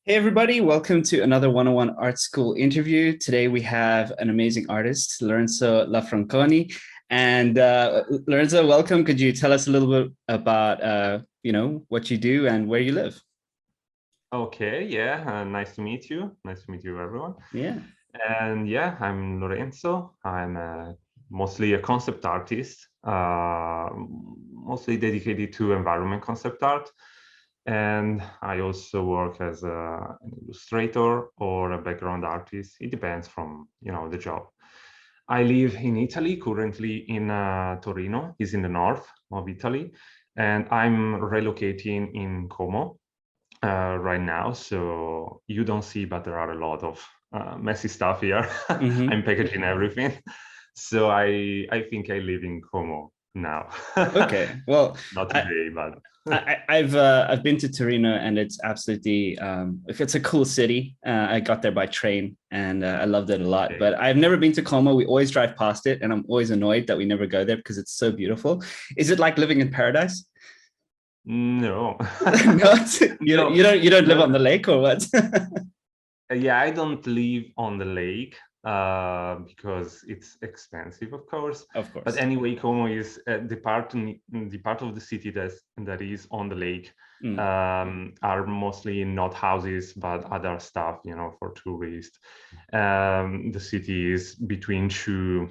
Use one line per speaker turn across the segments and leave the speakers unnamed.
Hey everybody, welcome to another 101 Art School interview. Today we have an amazing artist, Lorenzo Lafranconi. And Lorenzo, welcome. Could you tell us a little bit about what you do and where you live?
Okay, yeah, nice to meet you. Nice to meet you, everyone.
Yeah.
And yeah, I'm Lorenzo. I'm mostly a concept artist, mostly dedicated to environment concept art. And I also work as an illustrator or a background artist. It depends from, the job. I live in Italy, currently in Torino, is in the north of Italy, and I'm relocating in Como right now. So you don't see, but there are a lot of messy stuff here. I'm
Hmm.
packaging everything. So I think I live in Como now.
Okay. Well,
Not
I,
today, but
I've been to Torino and it's absolutely if it's a cool city. I got there by train and I loved it a lot.
okay.
But I've never been to Como. We always drive past it, and I'm always annoyed that we never go there because it's so beautiful. Is it like living in paradise?
No.
Not
No,
you don't live
no.
on the lake or what?
Yeah, I don't live on the lake because it's expensive, of course.
Of
But
course.
anyway, Como is the part of the city that is on the lake.
Mm,
Are mostly not houses, but other stuff, for tourists. The city is between two,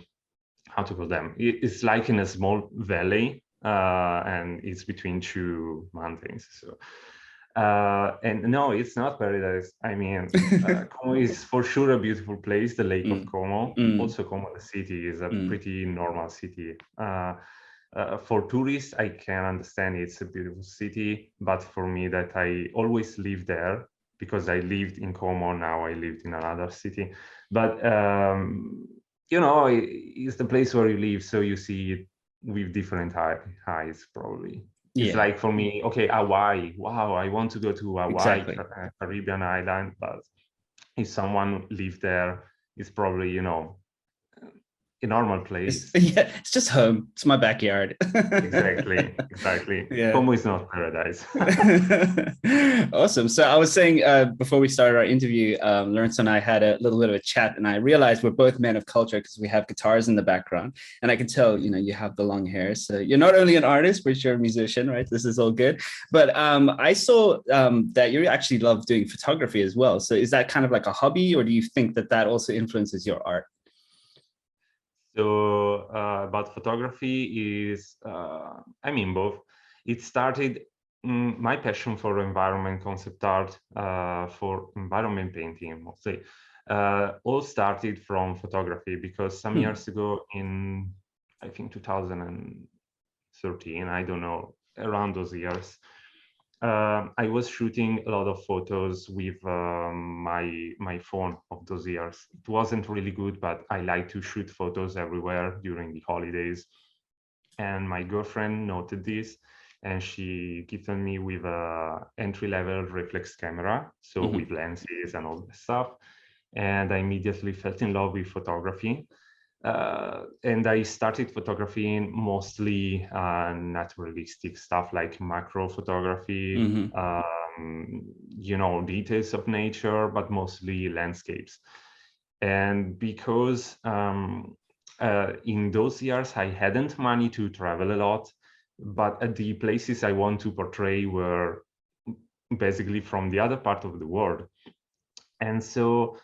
how to call them? It's like in a small valley, and it's between two mountains. So and no, it's not paradise. I mean, Como is for sure a beautiful place, the Lake of
mm,
Como.
mm,
Also, Como, the city, is a
mm,
pretty normal city. For tourists, I can understand it's a beautiful city, but for me, that I always live there because I lived in Como, now I lived in another city. But, it's the place where you live, so you see it with different eyes, probably. It's
yeah,
like for me, okay, Hawaii. Wow, I want to go to Hawaii,
exactly.
Caribbean island. But if someone live there, it's probably, a normal
It's
place.
yeah, it's just home. It's my backyard.
Exactly, exactly.
Yeah.
Como is not paradise.
Awesome. So I was saying before we started our interview, Lawrence and I had a little bit of a chat, and I realized we're both men of culture because we have guitars in the background, and I can tell, you have the long hair. So you're not only an artist, but you're a musician, right? This is all good. But I saw that you actually love doing photography as well. So is that kind of like a hobby, or do you think that that also influences your art?
So about photography is, I mean, both. It started my passion for environment concept art, for environment painting mostly. All started from photography because some
Hmm.
years ago, in I think 2013, I don't know, around those years, I was shooting a lot of photos with my phone of those years. It wasn't really good, but I like to shoot photos everywhere during the holidays. And my girlfriend noted this, and she gifted me with a entry-level reflex camera, so with
Hmm.
lenses and all that stuff. And I immediately fell in love with photography. And I started photographing mostly naturalistic stuff like macro photography,
Hmm.
details of nature, but mostly landscapes. And because in those years I hadn't money to travel a lot, but the places I want to portray were basically from the other part of the world. And so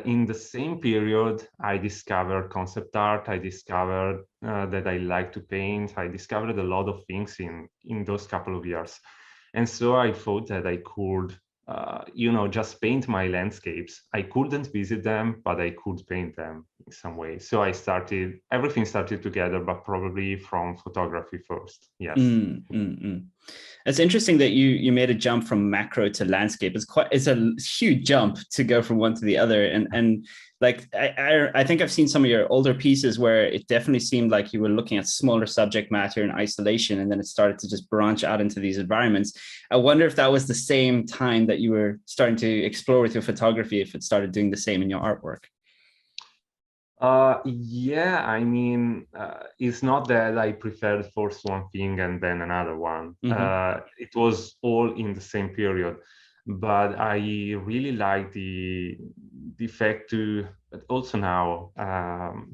in the same period, I discovered concept art. I discovered that I like to paint. I discovered a lot of things in those couple of years. And so I thought that I could, just paint my landscapes. I couldn't visit them, but I could paint them in some way. So everything started together, but probably from photography first. Yes.
Mm, mm, mm. It's interesting that you made a jump from macro to landscape. It's a huge jump to go from one to the other. And like I think I've seen some of your older pieces where it definitely seemed like you were looking at smaller subject matter in isolation, and then it started to just branch out into these environments. I wonder if that was the same time that you were starting to explore with your photography, if it started doing the same in your artwork.
Yeah, I mean, it's not that I preferred first one thing and then another one.
Hmm.
It was all in the same period. but I really like the fact to, but also now,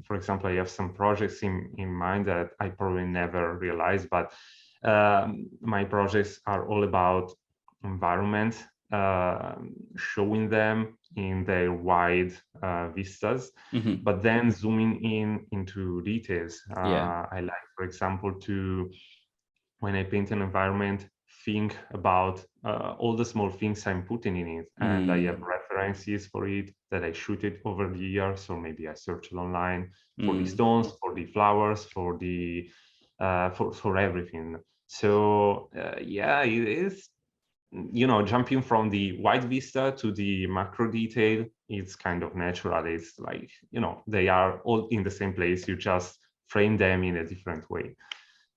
for example, I have some projects in mind that I probably never realized, but my projects are all about environment, showing them in their wide vistas, but then zooming into details. I like, for example, to, when I paint an environment, think about all the small things I'm putting in it, and I have references for it that I shoot it over the years, or maybe I search it online for the stones, for the flowers, for the for everything. So yeah, it is, you know, jumping from the wide vista to the macro detail, it's kind of natural. It's like, you know, they are all in the same place, you just frame them in a different way.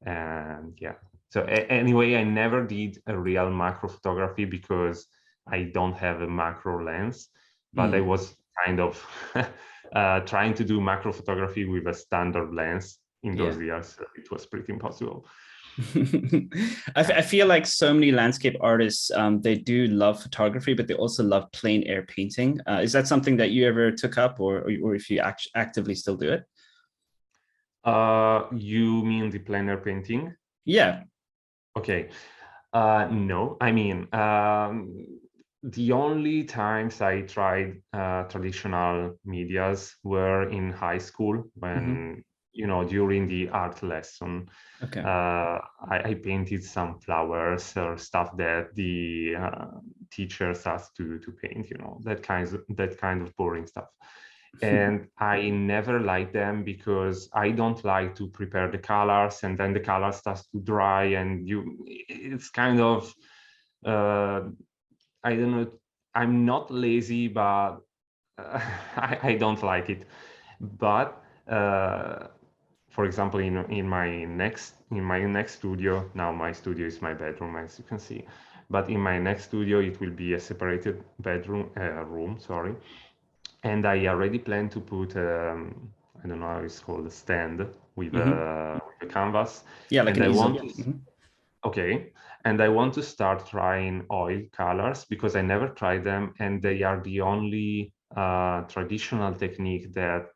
And yeah, so anyway, I never did a real macro photography because I don't have a macro lens, but I was kind of trying to do macro photography with a standard lens in those years. So it was pretty impossible.
I feel like so many landscape artists, they do love photography, but they also love plein air painting. Is that something that you ever took up, or if you actively still do it?
You mean the plein air painting?
Yeah.
Okay. No, I mean, the only times I tried traditional medias were in high school when, you know, during the art lesson.
Okay.
I painted some flowers or stuff that the teachers asked to paint, you know, that kind of boring stuff. And I never liked them because I don't like to prepare the colors and then the color starts to dry and it's kind of, I don't know, I'm not lazy, but I don't like it. But for example, in my next studio, now my studio is my bedroom, as you can see, but in my next studio it will be a separated bedroom room, sorry. And I already plan to put, I don't know how it's called, a stand with a canvas.
Yeah, like
and
an
I
easel.
want to, okay, and I want to start trying oil colors because I never tried them, and they are the only traditional technique that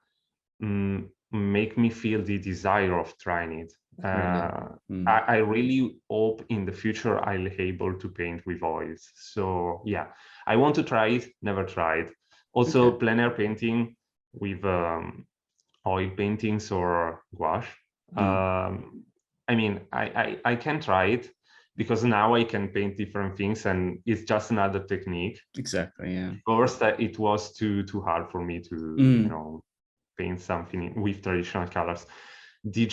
make me feel the desire of trying it. I really hope in the future I'll be able to paint with oils. So yeah, I want to try it, never tried. Also, plein air painting with oil paintings or gouache. I mean, I can try it because now I can paint different things and it's just another technique.
Exactly, yeah.
First, it was too hard for me to, you know, paint something with traditional colors. The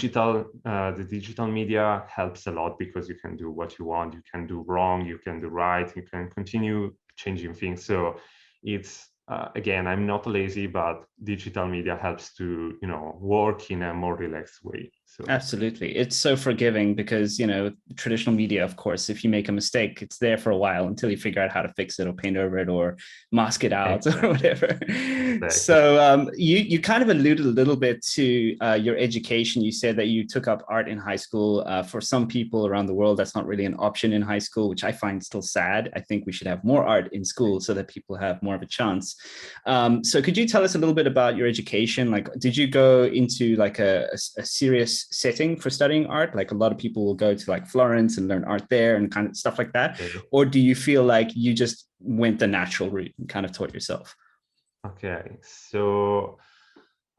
digital media helps a lot because you can do what you want, you can do wrong, you can do right, you can continue changing things. So it's again, I'm not lazy, but digital media helps to, you know, work in a more relaxed way. So
absolutely, it's so forgiving because, you know, traditional media, of course, if you make a mistake, it's there for a while until you figure out how to fix it or paint over it or mask it out or whatever. So you kind of alluded a little bit to your education. You said that you took up art in high school. For some people around the world, that's not really an option in high school, which I find still sad. I think we should have more art in school so that people have more of a chance. So could you tell us a little bit about your education? Like, did you go into like a serious setting for studying art? Like a lot of people will go to like Florence and learn art there and kind of stuff like that. Or do you feel like you just went the natural route and kind of taught yourself?
Okay, so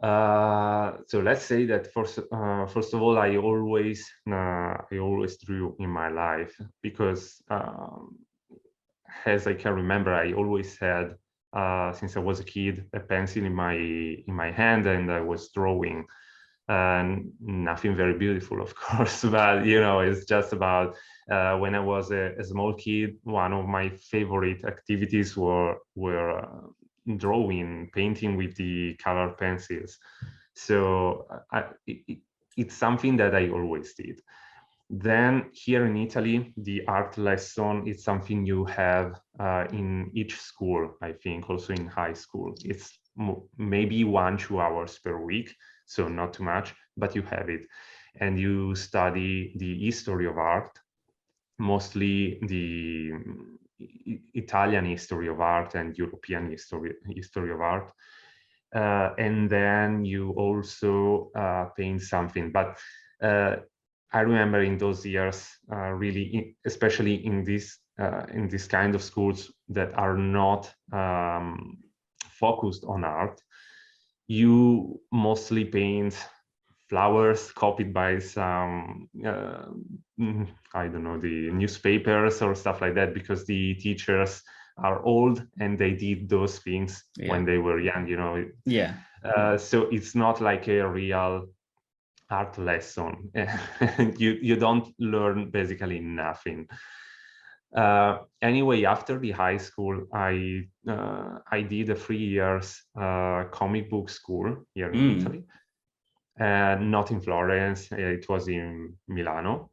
so let's say that first of all, I always drew in my life because as I can remember, I always had since I was a kid a pencil in my hand and I was drawing. And nothing very beautiful, of course, but you know, it's just about when I was a small kid, one of my favorite activities were drawing, painting with the color pencils. So it's something that I always did. Then here in Italy, the art lesson is something you have in each school, I think, also in high school. It's maybe 1-2 hours per week, so not too much, but you have it. And you study the history of art, mostly Italian history of art and European history of art. And then you also paint something. But I remember in those years, really, especially in this kind of schools that are not focused on art, you mostly paint flowers copied by some, I don't know, the newspapers or stuff like that, because the teachers are old and they did those things when they were young, you know. So it's not like a real art lesson. You don't learn basically nothing. Anyway, after the high school, I did a 3 years comic book school here in Italy. Not in Florence, it was in Milano.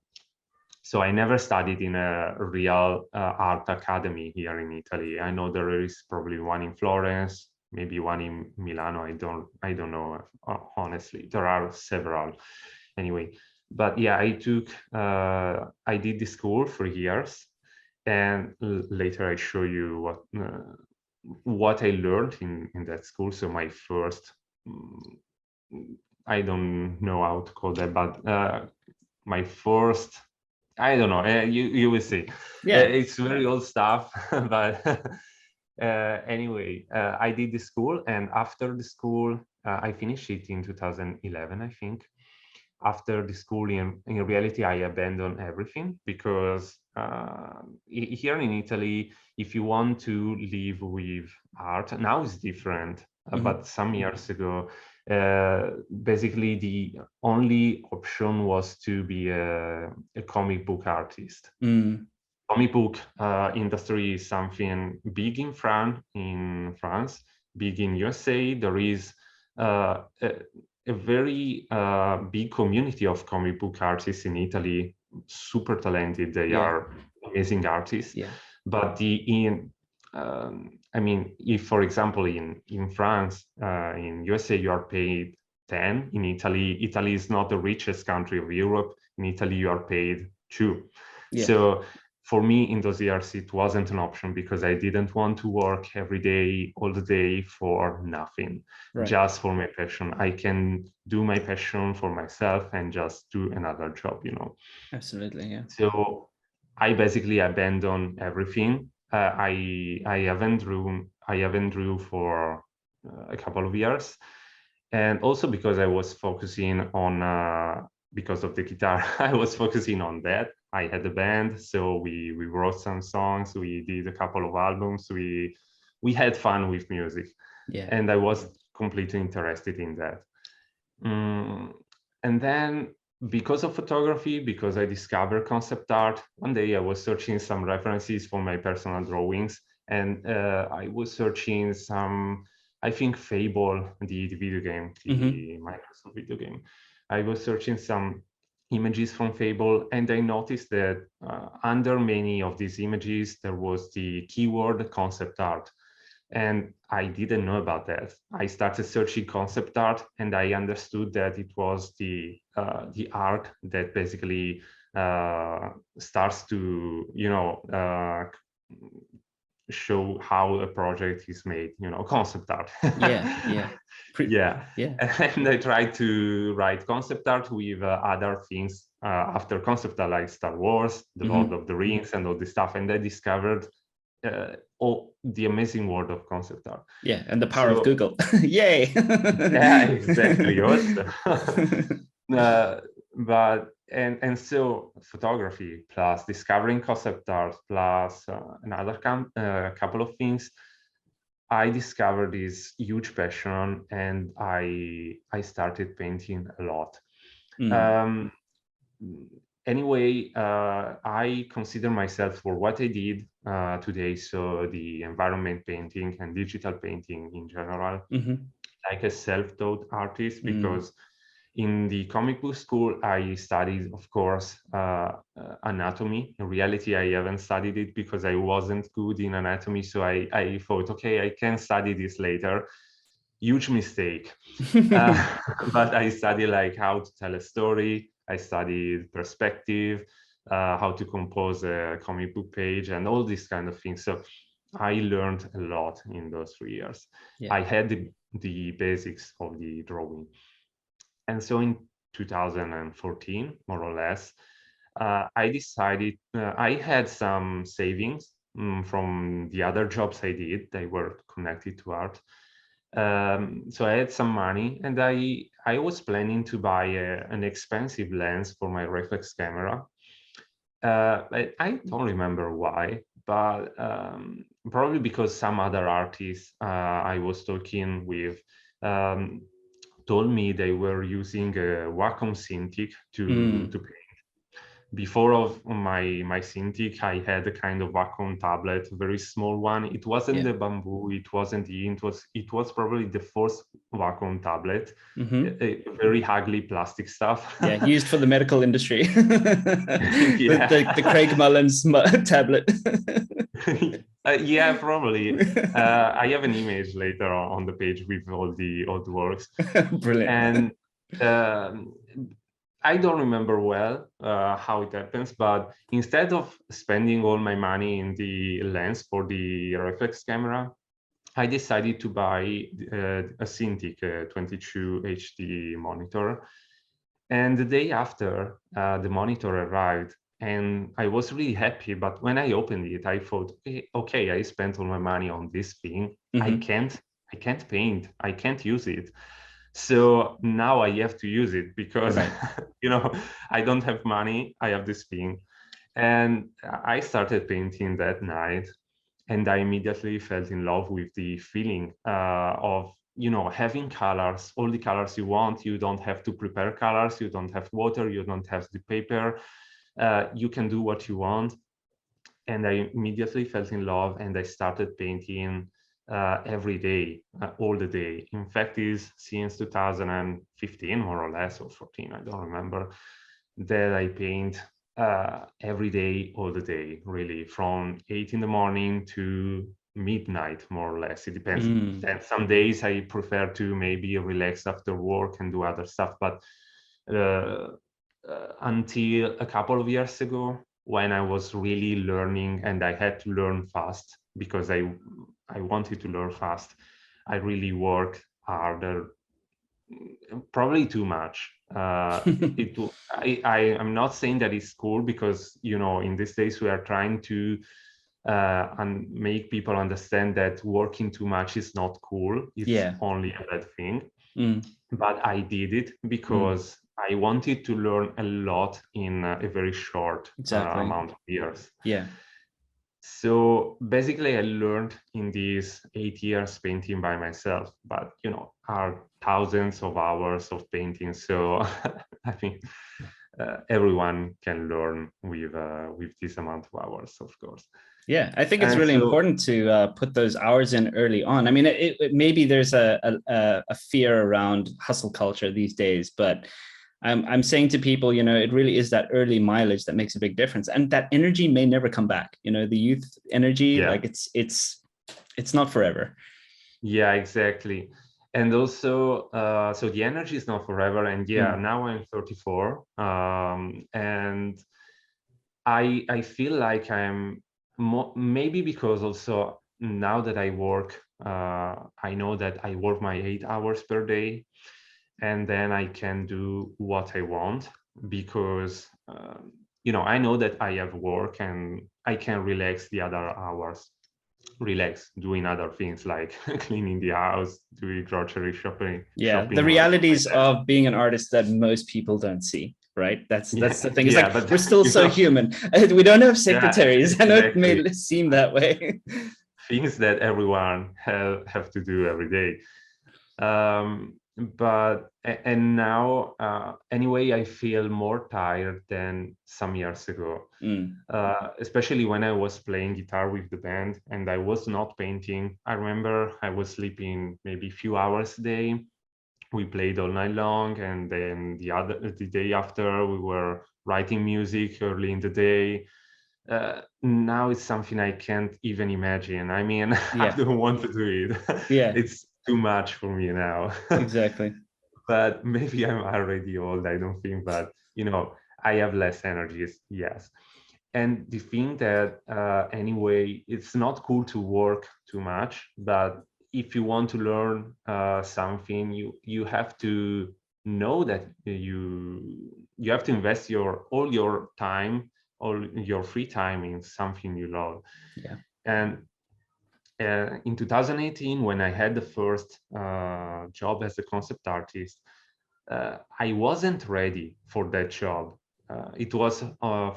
So I never studied in a real art academy here in Italy. I know there is probably one in Florence, maybe one in Milano. I don't know, honestly. There are several anyway. But yeah, I did the school for years, and later I show you what I learned in that school. So my first, I don't know how to call that, but my first, I don't know, you will see. It's very old stuff, but anyway, I did the school, and after the school, I finished it in 2011, I think. After the school, in reality, I abandoned everything, because here in Italy, if you want to live with art, now it's different, but some years ago, basically the only option was to be a comic book artist. Comic book industry is something big in France, big in USA. There is a very big community of comic book artists in Italy, super talented. They are amazing artists. But I mean, if, for example, in France, in USA, you are paid 10. In Italy is not the richest country of Europe. In Italy, you are paid 2. So for me, in those years, it wasn't an option, because I didn't want to work every day, all the day, for nothing, just for my passion. I can do my passion for myself and just do another job, you know.
Absolutely, yeah.
So I basically abandoned everything. I haven't drew for a couple of years, and also because I was focusing on because of the guitar, I was focusing on that. I had a band, so we wrote some songs, we did a couple of albums, we had fun with music, and I was completely interested in that. And then, because of photography, because I discovered concept art, one day I was searching some references for my personal drawings, and I was searching some, I think, Fable, the video game, the Microsoft video game. I was searching some images from Fable, and I noticed that under many of these images, there was the keyword concept art. And I didn't know about that. I started searching concept art, and I understood that it was the art that basically starts to, you know, show how a project is made, you know, concept art.
Yeah.
And I tried to write concept art with other things after concept art, like Star Wars, The Lord of the Rings, and all this stuff. And I discovered the amazing world of concept art.
And the power of Google. Yay.
Yeah, exactly. Also. But and so photography plus discovering concept art plus another couple of things, I discovered this huge passion, and I started painting a lot. Anyway, I consider myself, for what I did today, so the environment painting and digital painting in general, like a self-taught artist, because in the comic book school, I studied, of course, anatomy. In reality, I haven't studied it because I wasn't good in anatomy. So I thought, okay, I can study this later. Huge mistake. But I studied like how to tell a story. I studied perspective. how to compose a comic book page, and all these kind of things. So I learned a lot in those 3 years.
Yeah.
I had the basics of the drawing. And so in 2014, more or less, I decided, I had some savings from the other jobs I did. They were connected to art. So I had some money, and I was planning to buy an expensive lens for my reflex camera. I don't remember why, but probably because some other artists I was talking with told me they were using a Wacom Cintiq to paint. Before of my Cintiq, I had a kind of Wacom tablet, very small one. It wasn't the bamboo, it wasn't the, it was probably the first Wacom tablet, a very ugly plastic stuff.
Yeah, used for the medical industry.
Yeah.
the Craig Mullins tablet.
Yeah, probably. I have an image later on the page with all the works.
Brilliant.
And I don't remember well how it happens, but instead of spending all my money in the lens for the reflex camera, I decided to buy a Cintiq 22 HD monitor. And the day after, the monitor arrived, and I was really happy. But when I opened it, I thought, okay, I spent all my money on this thing. I can't paint. I can't use it. So now I have to use it because, I don't have money. I have this thing. And I started painting that night, and I immediately fell in love with the feeling of, having colors, all the colors you want. You don't have to prepare colors. You don't have water. You don't have the paper. You can do what you want. And I immediately fell in love, and I started painting every day, all the day. In fact, is since 2015, more or less, or 14, I don't remember, that I paint every day, all the day, really, from 8 in the morning to midnight, more or less. It depends. And some days I prefer to maybe relax after work and do other stuff. But until a couple of years ago, when I was really learning, and I had to learn fast because I wanted to learn fast, I really worked harder, probably too much. I'm not saying that it's cool, because in these days we are trying to make people understand that working too much is not cool. It's only a bad thing. But I did it because I wanted to learn a lot in a very short amount of years.
Yeah.
So basically, I learned in these 8 years painting by myself, but are thousands of hours of painting. So I think everyone can learn with this amount of hours, of course.
Yeah, I think it's really important to put those hours in early on. I mean, maybe there's a fear around hustle culture these days, but I'm saying to people, it really is that early mileage that makes a big difference, and that energy may never come back. The youth energy, like it's not forever.
Yeah, exactly. And also, so the energy is not forever. And now I'm 34, and I feel like I'm maybe because also now that I work, I know that I work my 8 hours per day, and then I can do what I want, because I know that I have work and I can relax the other hours, doing other things like cleaning the house, doing grocery shopping.
The realities of being an artist that most people don't see. Right, that's the thing. It's like we're still so human. We don't have secretaries. I know it may seem that way.
Things that everyone have to do every day. But now anyway, I feel more tired than some years ago, especially when I was playing guitar with the band and I was not painting. I remember I was sleeping maybe a few hours a day. We played all night long, and then the day after we were writing music early in the day. Now it's something I can't even imagine. I mean, I don't want to do it. It's too much for me now.
Exactly.
But maybe I'm already old, I don't think. But I have less energies, yes. And the thing that anyway, it's not cool to work too much, but if you want to learn something, you have to know that you have to invest all your time, all your free time in something you love.
Yeah.
And in 2018, when I had the first job as a concept artist, I wasn't ready for that job. It was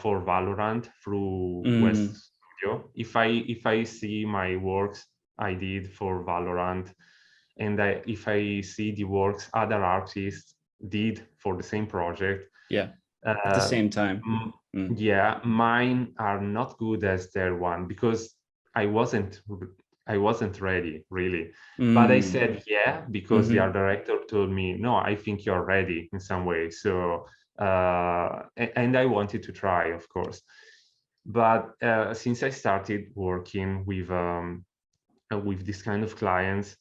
for Valorant through West Studio. If I see my works I did for Valorant, and if I see the works other artists did for the same project,
Yeah. At the same time.
Yeah, mine are not good as their one, because I wasn't ready, really. But I said yeah, because the art director told me, no, I think you're ready in some way. So and I wanted to try, of course. But since I started working with this kind of clients,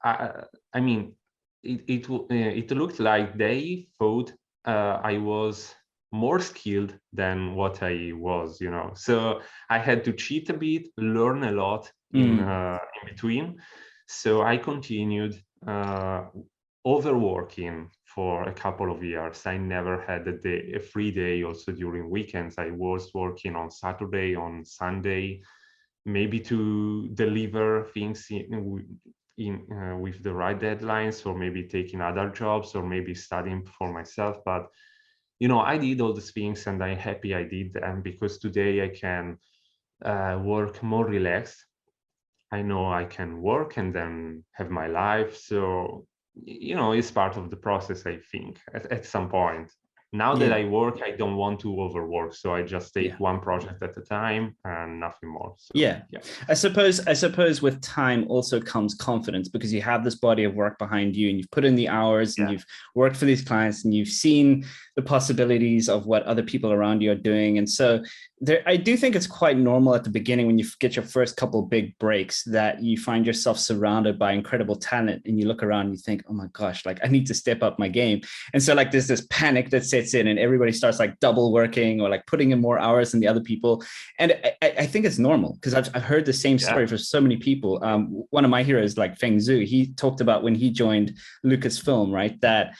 I mean, it looked like they thought I was more skilled than what I was, you know. So I had to cheat a bit, learn a lot in between. So I continued overworking for a couple of years. I never had a free day. Also during weekends, I was working on Saturday, on Sunday, maybe to deliver things with the right deadlines, or maybe taking other jobs, or maybe studying for myself. But you know, I did all these things, and I'm happy I did them, because today I can work more relaxed. I know I can work and then have my life. So you know, it's part of the process, I think, at some point. Now that I work, I don't want to overwork, so I just take one project at a time and nothing more. So,
yeah. I suppose with time also comes confidence, because you have this body of work behind you, and you've put in the hours, and you've worked for these clients, and you've seen the possibilities of what other people around you are doing. And so there, I do think it's quite normal at the beginning, when you get your first couple big breaks, that you find yourself surrounded by incredible talent, and you look around and you think, oh my gosh, like I need to step up my game. And so like there's this panic that sets in, and everybody starts like double working, or like putting in more hours than the other people. And I think it's normal, because I've heard the same story for so many people. One of my heroes, like Feng Zhu, he talked about when he joined Lucasfilm, right? That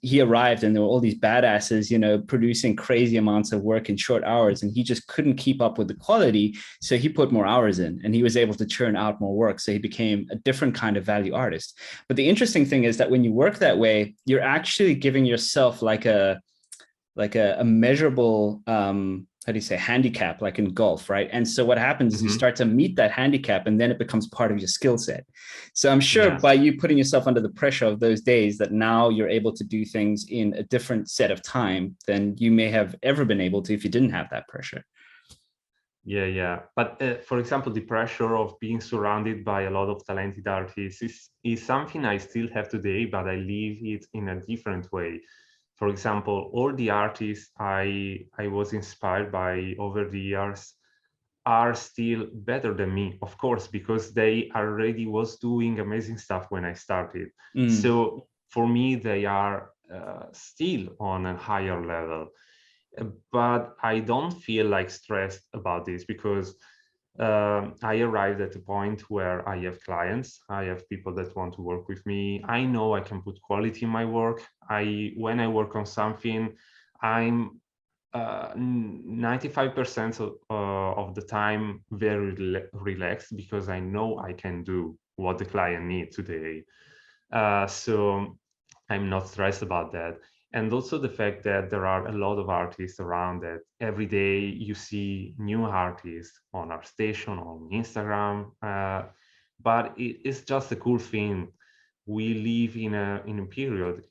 he arrived and there were all these badasses, you know, producing crazy amounts of work in short hours, and he just couldn't keep up with the quality. So he put more hours in, and he was able to churn out more work. So he became a different kind of value artist. But the interesting thing is that when you work that way, you're actually giving yourself like a measurable how do you say, handicap, like in golf, right? And so what happens is you start to meet that handicap, and then it becomes part of your skill set. So I'm sure by you putting yourself under the pressure of those days, that now you're able to do things in a different set of time than you may have ever been able to if you didn't have that pressure.
Yeah. But for example, the pressure of being surrounded by a lot of talented artists is something I still have today, but I live it in a different way. For example, all the artists I was inspired by over the years are still better than me, of course, because they already was doing amazing stuff when I started. So for me, they are still on a higher level. But I don't feel like stressed about this, because I arrived at a point where I have clients, I have people that want to work with me. I know I can put quality in my work. When I work on something, I'm 95% of the time very relaxed, because I know I can do what the client needs today. So I'm not stressed about that. And also the fact that there are a lot of artists around, that every day you see new artists on ArtStation, on Instagram. But it's just a cool thing. We live in a period,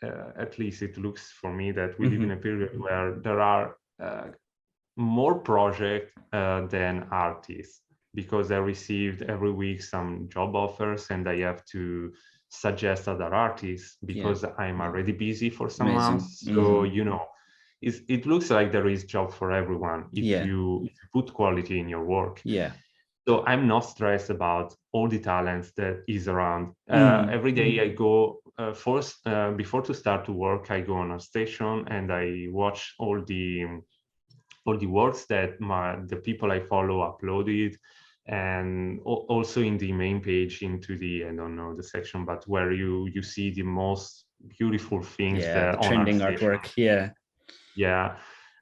at least it looks for me, that we live in a period where there are more projects than artists, because I received every week some job offers, and I have to suggest other artists, because I'm already busy for some months. So you know, it looks like there is job for everyone if you put quality in your work. So I'm not stressed about all the talents that is around. Every day I go first, before to start to work, I go on a station and I watch all the works that the people I follow uploaded, and also in the main page into the, I don't know the section, but where you see the most beautiful things
The
on
trending
ArtStation.
artwork. Yeah.
Yeah.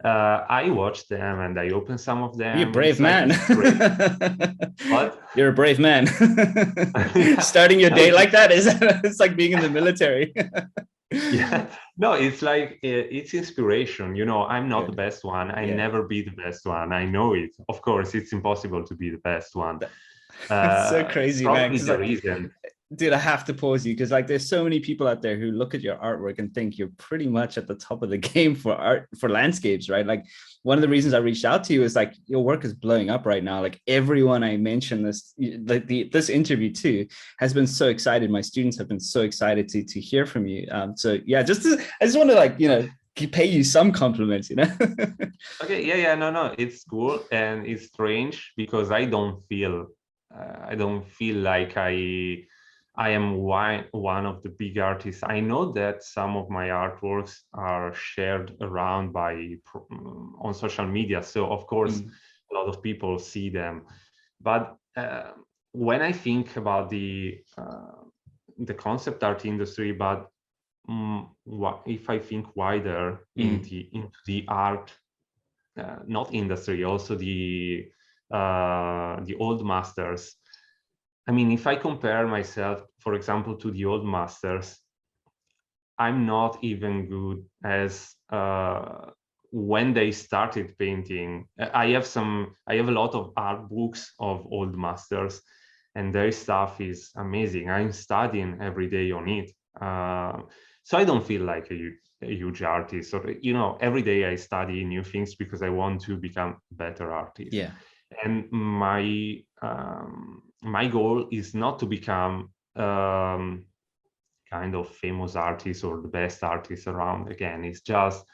I watch them and I open some of them.
You're a brave
It's like
man.
What?
You're a brave man.
Yeah.
Starting your
No,
day like that is it's like being in the military.
yeah, no, it's like it's inspiration. I'm not the
Good.
best one. I
Yeah.
never be the best one. I know it. Of course, it's impossible to be the best one.
It's so
It's
crazy, man.
probably
Because
the
like,
reason.
dude, I have to pause you because like there's so many people out there who look at your artwork and think you're pretty much at the top of the game for art for landscapes, right? Like one of the reasons I reached out to you is like your work is blowing up right now. Like everyone I mentioned this, like this interview too, has been so excited. My students have been so excited to hear from you. So yeah, I just want to like pay you some compliments,
Okay, yeah, no, it's cool and it's strange because I don't feel like I am one of the big artists. I know that some of my artworks are shared around on social media, so of course a lot of people see them. But when I think about the concept art industry, but if I think wider into the art, not industry, also the old masters. I mean, if I compare myself, for example, to the old masters, I'm not even good as when they started painting. I have a lot of art books of old masters, and their stuff is amazing. I'm studying every day on it. So I don't feel like a huge artist, or every day I study new things because I want to become a better artist.
Yeah.
And my goal is not to become kind of famous artist or the best artist around. Again, it's just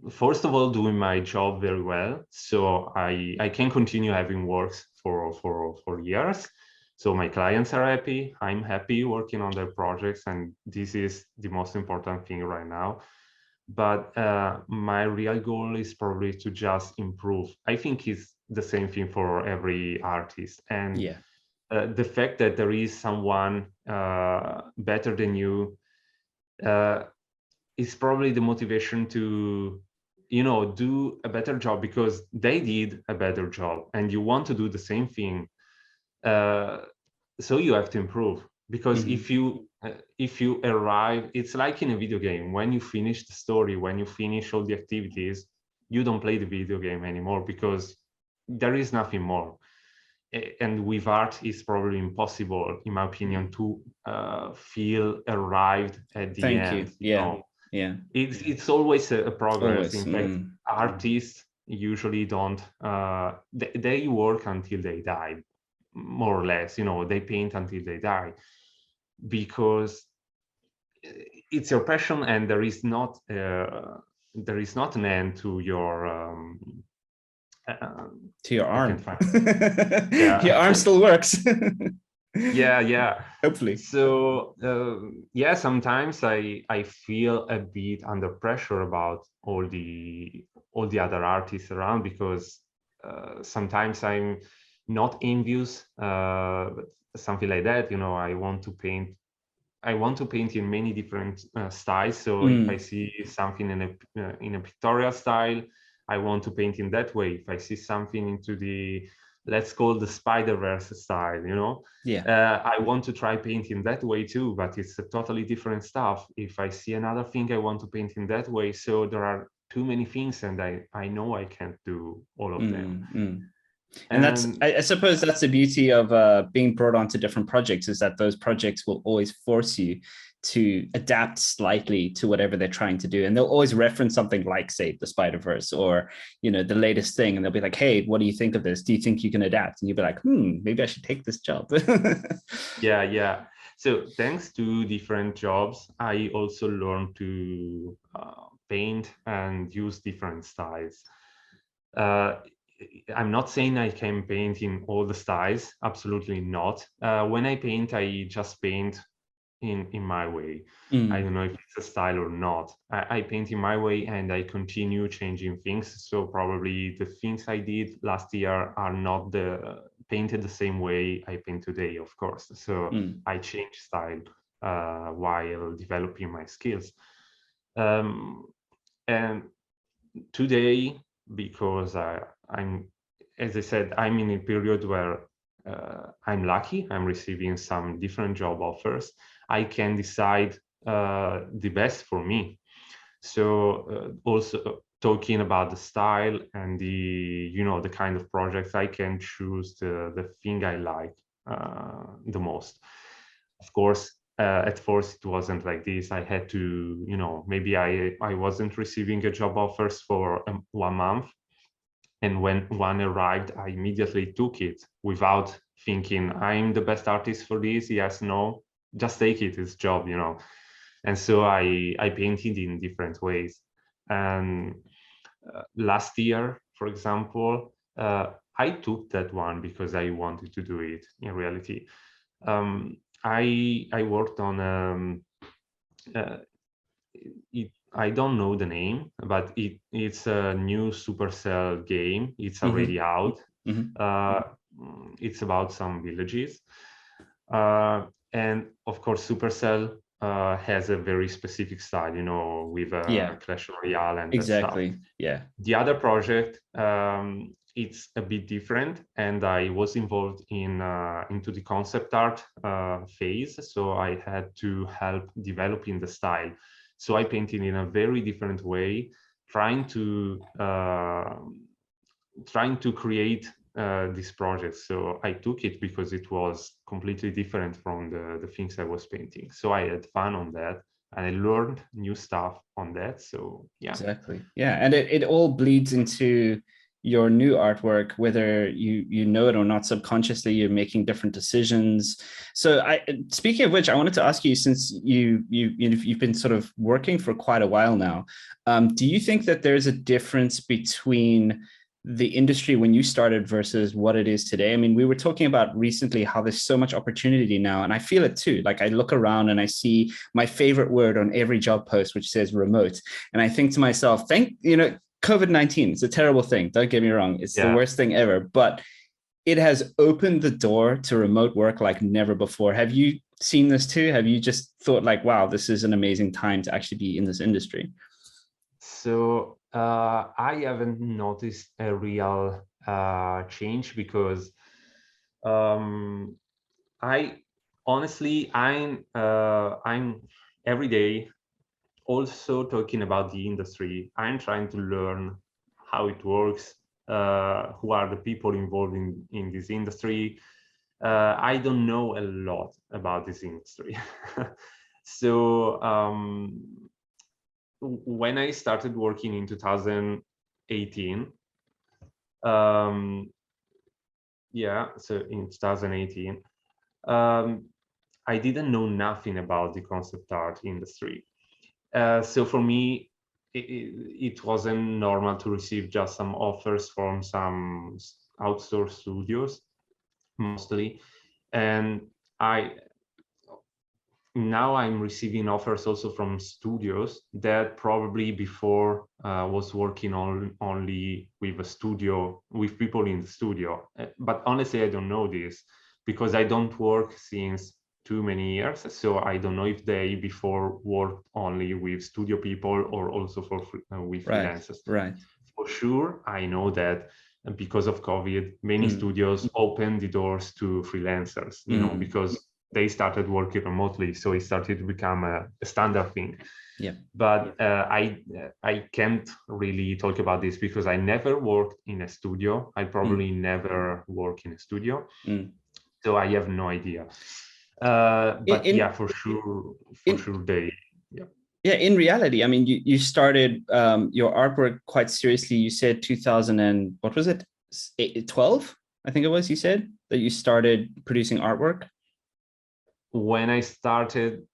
first of all doing my job very well, so I can continue having works for years. So my clients are happy, I'm happy working on their projects, and this is the most important thing right now. But my real goal is probably to just improve. I think it's the same thing for every artist. And
Yeah.
the fact that there is someone better than you is probably the motivation to do a better job because they did a better job and you want to do the same thing. So you have to improve, because if you arrive, it's like in a video game. When you finish the story, when you finish all the activities, you don't play the video game anymore because there is nothing more. And with art, it's probably impossible, in my opinion, to feel arrived at the
Thank you.
end.
Yeah. Yeah.
It's always a progress.
Always.
In fact, artists usually don't. They work until they die, more or less. They paint until they die, because it's your passion, and there is not an end to your.
To your
I
arm.
can find.
Yeah. Your arm still works.
Yeah.
Hopefully.
So yeah, sometimes I feel a bit under pressure about all the other artists around, because sometimes I'm not envious, something like that. I want to paint. I want to paint in many different styles. So if I see something in a pictorial style, I want to paint in that way. If I see something into the, let's call the Spider-Verse style, I want to try painting that way too, but it's a totally different stuff. If I see another thing, I want to paint in that way. So there are too many things, and I know I can't do all of them.
And that's, I suppose that's the beauty of being brought onto different projects, is that those projects will always force you to adapt slightly to whatever they're trying to do. And they'll always reference something like, say, the Spider-Verse, or, the latest thing. And they'll be like, hey, what do you think of this? Do you think you can adapt? And you'll be like, maybe I should take this job.
Yeah. So thanks to different jobs, I also learned to paint and use different styles. I'm not saying I can paint in all the styles, absolutely not. When I paint, I just paint in my way. I
Mm.
don't know if it's a style or not. I paint in my way and I continue changing things. So probably the things I did last year are not painted the same way I paint today, of course. So
Mm.
I change style while developing my skills. Um, and today, because I'm, as I said, I'm in a period where I'm lucky, I'm receiving some different job offers. I can decide the best for me. So also talking about the style and the kind of projects, I can choose the thing I like the most. Of course, at first it wasn't like this. I had to, maybe I wasn't receiving a job offers for 1 month. And when one arrived, I immediately took it without thinking, I'm the best artist for this. Yes, no, just take it. It's job. And so I painted in different ways. And last year, for example, I took that one because I wanted to do it in reality. I worked on uh, I don't know the name, but it's a new Supercell game. It's
Mm-hmm.
already out.
Mm-hmm.
Uh, it's about some villages, and of course, Supercell has a very specific style, with
Yeah,
Clash Royale and that stuff.
exactly. Yeah.
The other project, it's a bit different, and I was involved into the concept art phase, so I had to help developing the style. So I painted in a very different way, trying to create this project. So I took it because it was completely different from the things I was painting. So I had fun on that, and I learned new stuff on that. So yeah.
Exactly. Yeah. And it all bleeds into your new artwork, whether you know it or not, subconsciously, you're making different decisions. So speaking of which, I wanted to ask you, since you've been sort of working for quite a while now, do you think that there's a difference between the industry when you started versus what it is today? I mean, we were talking about recently how there's so much opportunity now, and I feel it too. Like I look around and I see my favorite word on every job post, which says remote. And I think to myself, COVID-19, it's a terrible thing. Don't get me wrong. It's the
Yeah.
worst thing ever, but it has opened the door to remote work like never before. Have you seen this too? Have you just thought like, wow, this is an amazing time to actually be in this industry?
So I haven't noticed a real change because I honestly I'm every day also talking about the industry. I'm trying to learn how it works, who are the people involved in this industry. I don't know a lot about this industry. So when I started working in 2018, so in 2018, I didn't know nothing about the concept art industry. So for me, it wasn't normal to receive just some offers from some outsourced studios, mostly. And now I'm receiving offers also from studios that probably before was working only with a studio, with people in the studio. But honestly, I don't know this because I don't work since too many years. So I don't know if they before worked only with studio people or also with
Right,
freelancers.
right.
For sure, I know that because of COVID, many studios opened the doors to freelancers, because they started working remotely, so it started to become a standard thing.
Yeah.
But I can't really talk about this because I never worked in a studio. I probably never work in a studio, so I have no idea. But yeah, for sure, they. Yeah.
Yeah, in reality, I mean, you started your artwork quite seriously. You said 2000 and what was it? 12, I think it was. You said that you started producing artwork.
When I started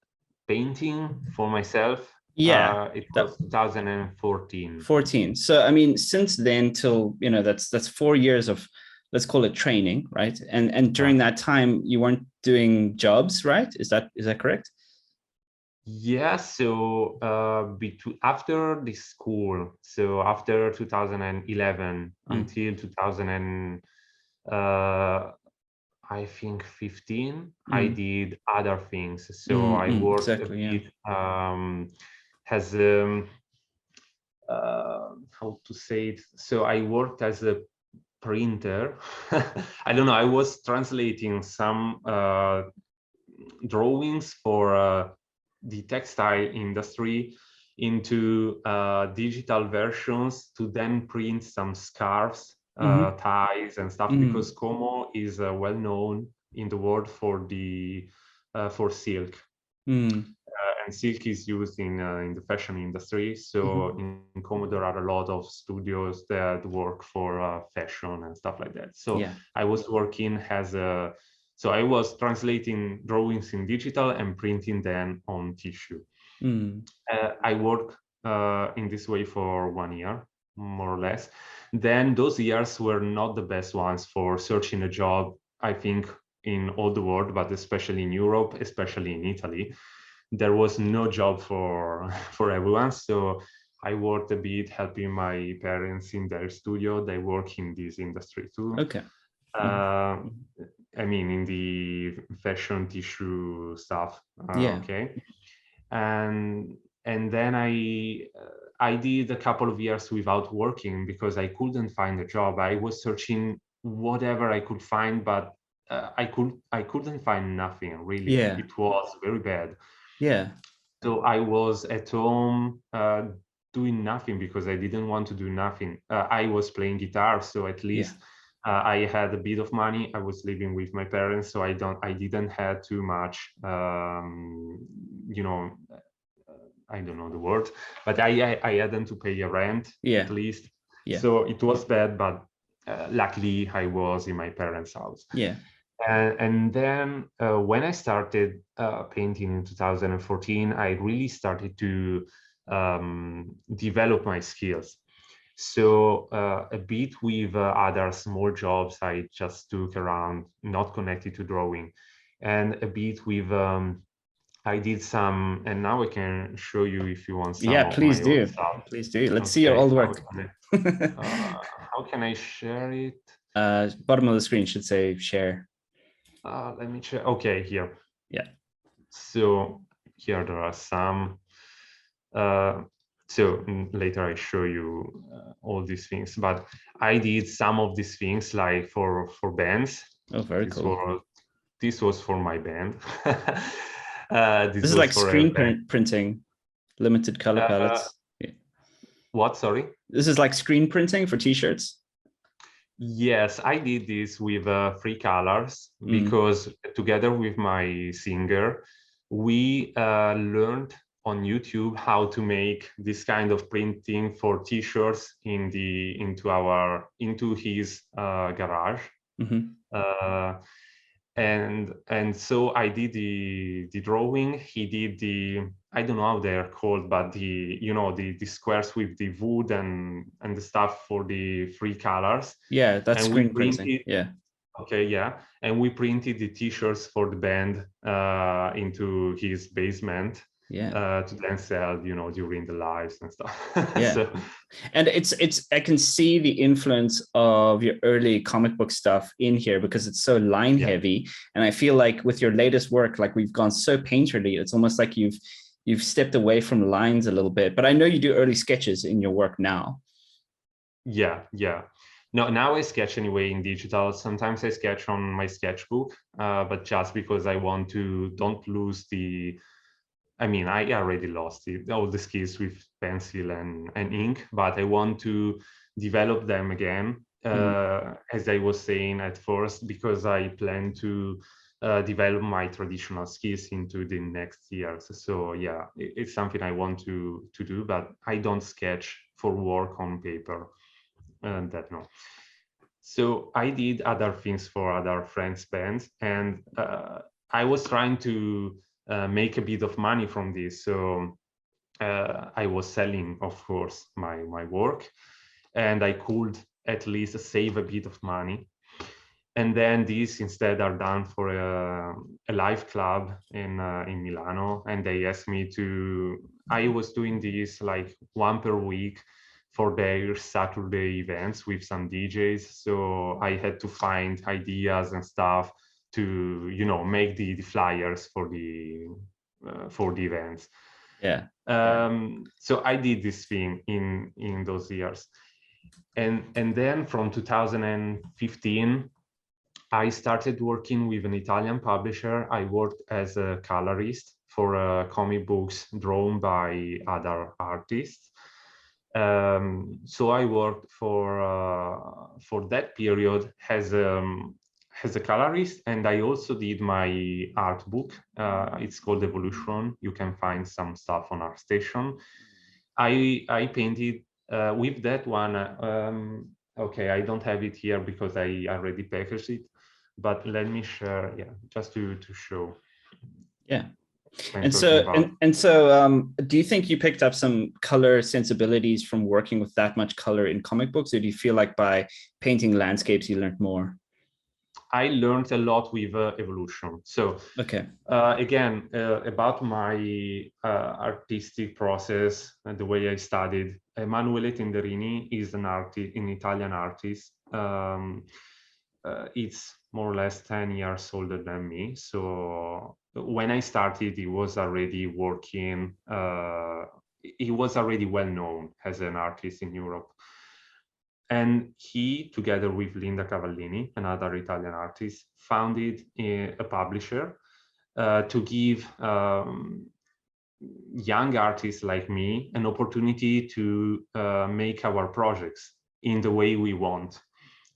painting for myself,
Yeah,
it was 2014.
14. So I mean, since then till that's 4 years of, let's call it, training, right? And during that time, you weren't doing jobs, right? Is that correct?
Yeah, so after the school, so after 2011 until 2000 and I think 15, I did other things. So I worked a
Exactly, yeah.
bit as how to say it. So I worked as a printer. I don't know. I was translating some drawings for the textile industry into digital versions to then print some scarves, ties, and stuff. Because Como is well known in the world for the for silk. And silk is used in the fashion industry. So in Como there are a lot of studios that work for fashion and stuff like that. So
Yeah.
I was working as a, so I was translating drawings in digital and printing them on tissue. I worked in this way for 1 year, more or less. Then those years were not the best ones for searching a job, I think, in all the world, but especially in Europe, especially in Italy. There was no job for for everyone. So I worked a bit helping my parents in their studio. They work in this industry too.
Okay.
I mean, in the fashion tissue stuff.
Yeah.
Okay. And then I did a couple of years without working because I couldn't find a job. I was searching whatever I could find, but I couldn't find nothing really.
Yeah.
It was very bad.
Yeah.
So I was at home doing nothing because I didn't want to do nothing. I was playing guitar, so at
Yeah.
least I had a bit of money. I was living with my parents, so I didn't have too much, you know, I don't know the word, but I hadn't to pay a rent
Yeah.
at least.
Yeah.
So it was bad, but luckily I was in my parents' house.
Yeah.
And then when I started painting in 2014, I really started to develop my skills. So a bit with other small jobs I just took around, not connected to drawing, and a bit with I did some, and now I can show you if you want some
Yeah,
of
please
my old
do.
stuff.
Please do. Let's see your
Okay,
old work.
how can I share it?
Bottom of the screen should say share.
Let me check. Okay, here.
Yeah.
So here there are some. So later I show you all these things, but I did some of these things like for bands.
Oh, very cool.
This was for my band.
This
This
is
was
like
for a
screen
band.
printing, limited color palettes. Yeah.
What? Sorry.
This is like screen printing for t-shirts.
Yes, I did this with 3 colors because together with my singer, we learned on YouTube how to make this kind of printing for t-shirts into his garage. And so I did the drawing. He did the, I don't know how they're called, but the squares with the wood and the stuff for the 3 colors.
Yeah, that's
And
screen printing. Yeah.
Okay, yeah. And we printed the t-shirts for the band into his basement.
Yeah.
To then sell, during the lives and stuff.
Yeah.
So,
and it's I can see the influence of your early comic book stuff in here because it's so line heavy. And I feel like with your latest work, like we've gone so painterly, it's almost like you've stepped away from lines a little bit. But I know you do early sketches in your work now.
Yeah. No, now I sketch anyway in digital. Sometimes I sketch on my sketchbook, but just because I want to don't lose the. I mean, I already lost all the skills with pencil and ink, but I want to develop them again, as I was saying at first, because I plan to develop my traditional skills into the next years. So yeah, it's something I want to do, but I don't sketch for work on paper. That no. So I did other things for other friends' bands, and I was trying to make a bit of money from this. So I was selling, of course, my work, and I could at least save a bit of money. And then these instead are done for a live club in Milano. And they asked me to, I was doing this like one per week for their Saturday events with some DJs. So I had to find ideas and stuff to, you know, make the flyers for the events.
Yeah.
So I did this thing in those years. And then from 2015, I started working with an Italian publisher. I worked as a colorist for comic books drawn by other artists. So I worked for that period as a colorist, and I also did my art book. It's called Evolution. You can find some stuff on ArtStation. I painted with that one. Okay, I don't have it here because I already packaged it, but let me share, yeah, just to show.
Yeah. And so do you think you picked up some color sensibilities from working with that much color in comic books, or do you feel like by painting landscapes you learned more?
I learned a lot with Evolution. So
okay.
Again, about my artistic process and the way I studied, Emanuele Tenderini is an Italian artist. It's more or less 10 years older than me. So when I started, he was already working, he was already well known as an artist in Europe. And he, together with Linda Cavallini, another Italian artist, founded a publisher to give young artists like me an opportunity to make our projects in the way we want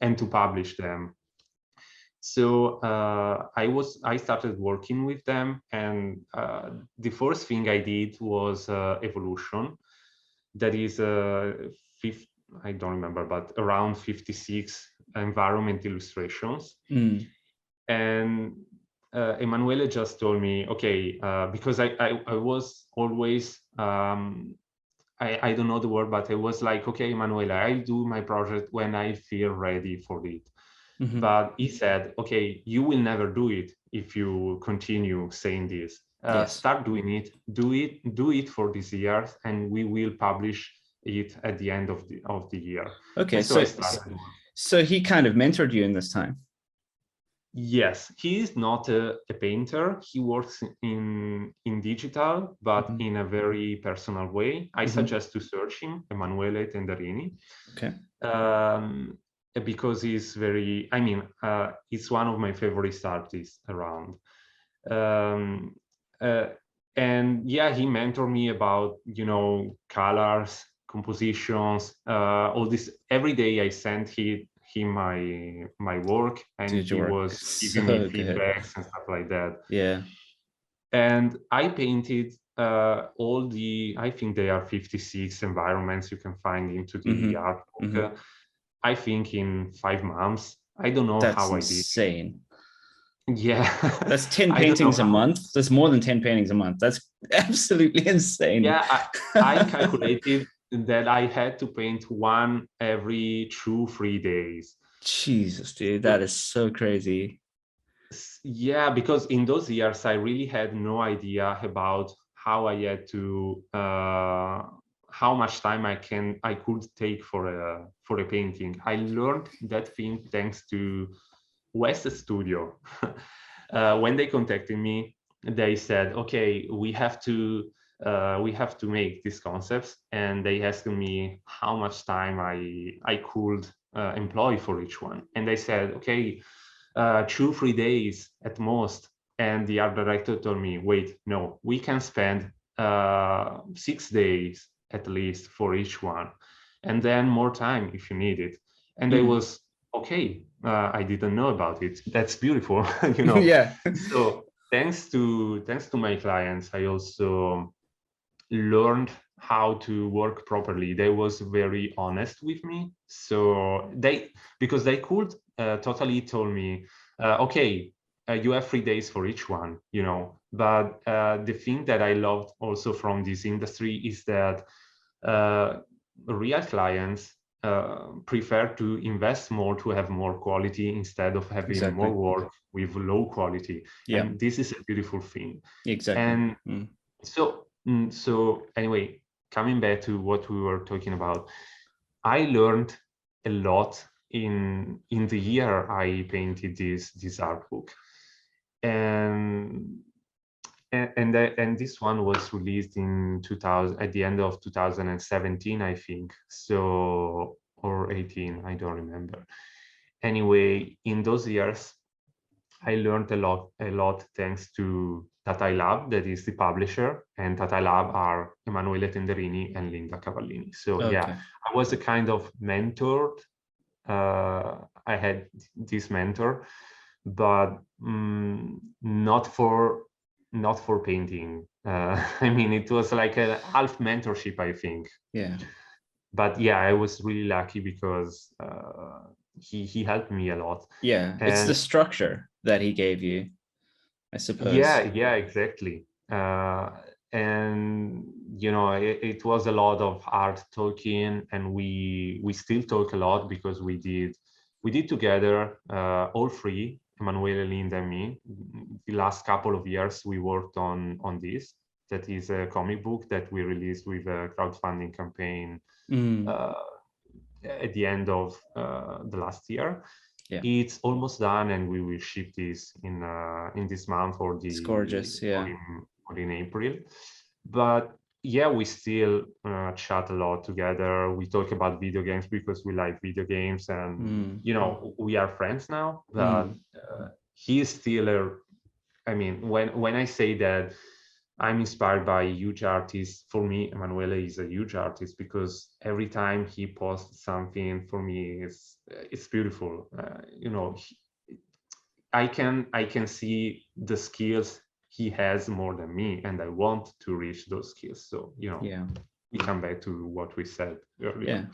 and to publish them. So I started working with them, and the first thing I did was Evolution. That is I don't remember, but around 56 environment illustrations. And Emanuele just told me, okay, because I was always, I don't know the word, but I was like, okay, Emanuele, I'll do my project when I feel ready for it. But he said, okay, you will never do it if you continue saying this.
Yes.
Start doing it, do it for this year, and we will publish it at the end of the year.
Okay, so he kind of mentored you in this time.
Yes, he is not a painter. He works in digital, but in a very personal way. I suggest to search him, Emanuele Tenderini.
Okay.
Because he's very, I mean, he's one of my favorite artists around. And yeah, he mentored me about, you know, colors, compositions, all this. Every day I sent him my work, and he was giving me feedbacks and stuff like that.
Yeah.
And I painted all the, I think there are 56 environments you can find into the art book. I think in 5 months. I don't know how I did.
That's insane.
Yeah.
That's 10 paintings a month. That's more than 10 paintings a month. That's absolutely insane.
Yeah, I calculated that I had to paint one every 2-3 days.
Jesus, dude, that is so crazy.
Yeah, because in those years, I really had no idea about how I had to, how much time I could take for a painting. I learned that thing thanks to West Studio. When they contacted me, they said, okay, we have to make these concepts, and they asked me how much time I could employ for each one. And they said, okay, 2-3 days at most. And the art director told me, wait, no, we can spend 6 days at least for each one, and then more time if you need it. And I was, okay, I didn't know about it. That's beautiful, you know.
Yeah.
So thanks to my clients, I also learned how to work properly. They was very honest with me. So because they could totally told me, okay, you have 3 days for each one, you know. But the thing that I loved also from this industry is that real clients prefer to invest more to have more quality instead of having more work with low quality.
Yeah.
And this is a beautiful thing.
Exactly.
And so anyway, coming back to what we were talking about, I learned a lot in the year I painted this art book. And this one was released in 2000, at the end of 2017, I think, so, or 18, I don't remember. Anyway, in those years, I learned a lot thanks to Tata Lab, that is the publisher, and Tata Lab are Emanuele Tenderini and Linda Cavallini. So yeah, I was a kind of mentor. I had this mentor, but not for painting. I mean, it was like a half mentorship, I think.
Yeah.
But yeah, I was really lucky because he helped me a lot.
Yeah,
and
it's the structure that he gave you, I suppose.
Yeah, exactly. And you know, it was a lot of art talking, and we still talk a lot because we did together, all three, Emanuele, Linda, and me. The last couple of years we worked on this. That is a comic book that we released with a crowdfunding campaign at the end of the last year. Yeah. It's almost done, and we will ship this in this month or
it's gorgeous, yeah,
or in April. But yeah, we still chat a lot together. We talk about video games because we like video games, and you know, we are friends now. But he is still I mean, when I say that I'm inspired by huge artists, for me, Emanuele is a huge artist because every time he posts something, for me, it's beautiful. You know, I can see the skills he has more than me, and I want to reach those skills. So, you know, yeah, we come back to what we said earlier.
Yeah,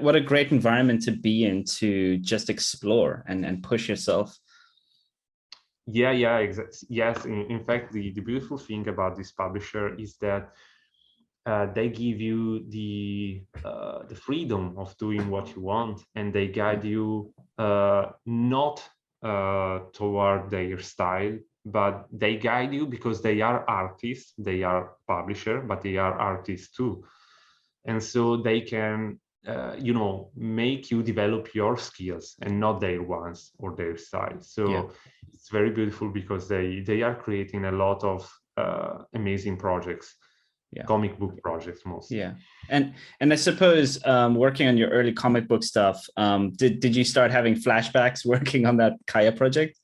what a great environment to be in, to just explore and push yourself.
Yeah, exactly. Yes, in fact, the beautiful thing about this publisher is that they give you the freedom of doing what you want, and they guide you not toward their style, but they guide you because they are artists, they are publisher, but they are artists too, and so they can you know, make you develop your skills and not their ones or their style. So it's very beautiful because they are creating a lot of amazing projects. Comic book projects mostly.
Yeah, and I suppose working on your early comic book stuff, did you start having flashbacks working on that Kaya project?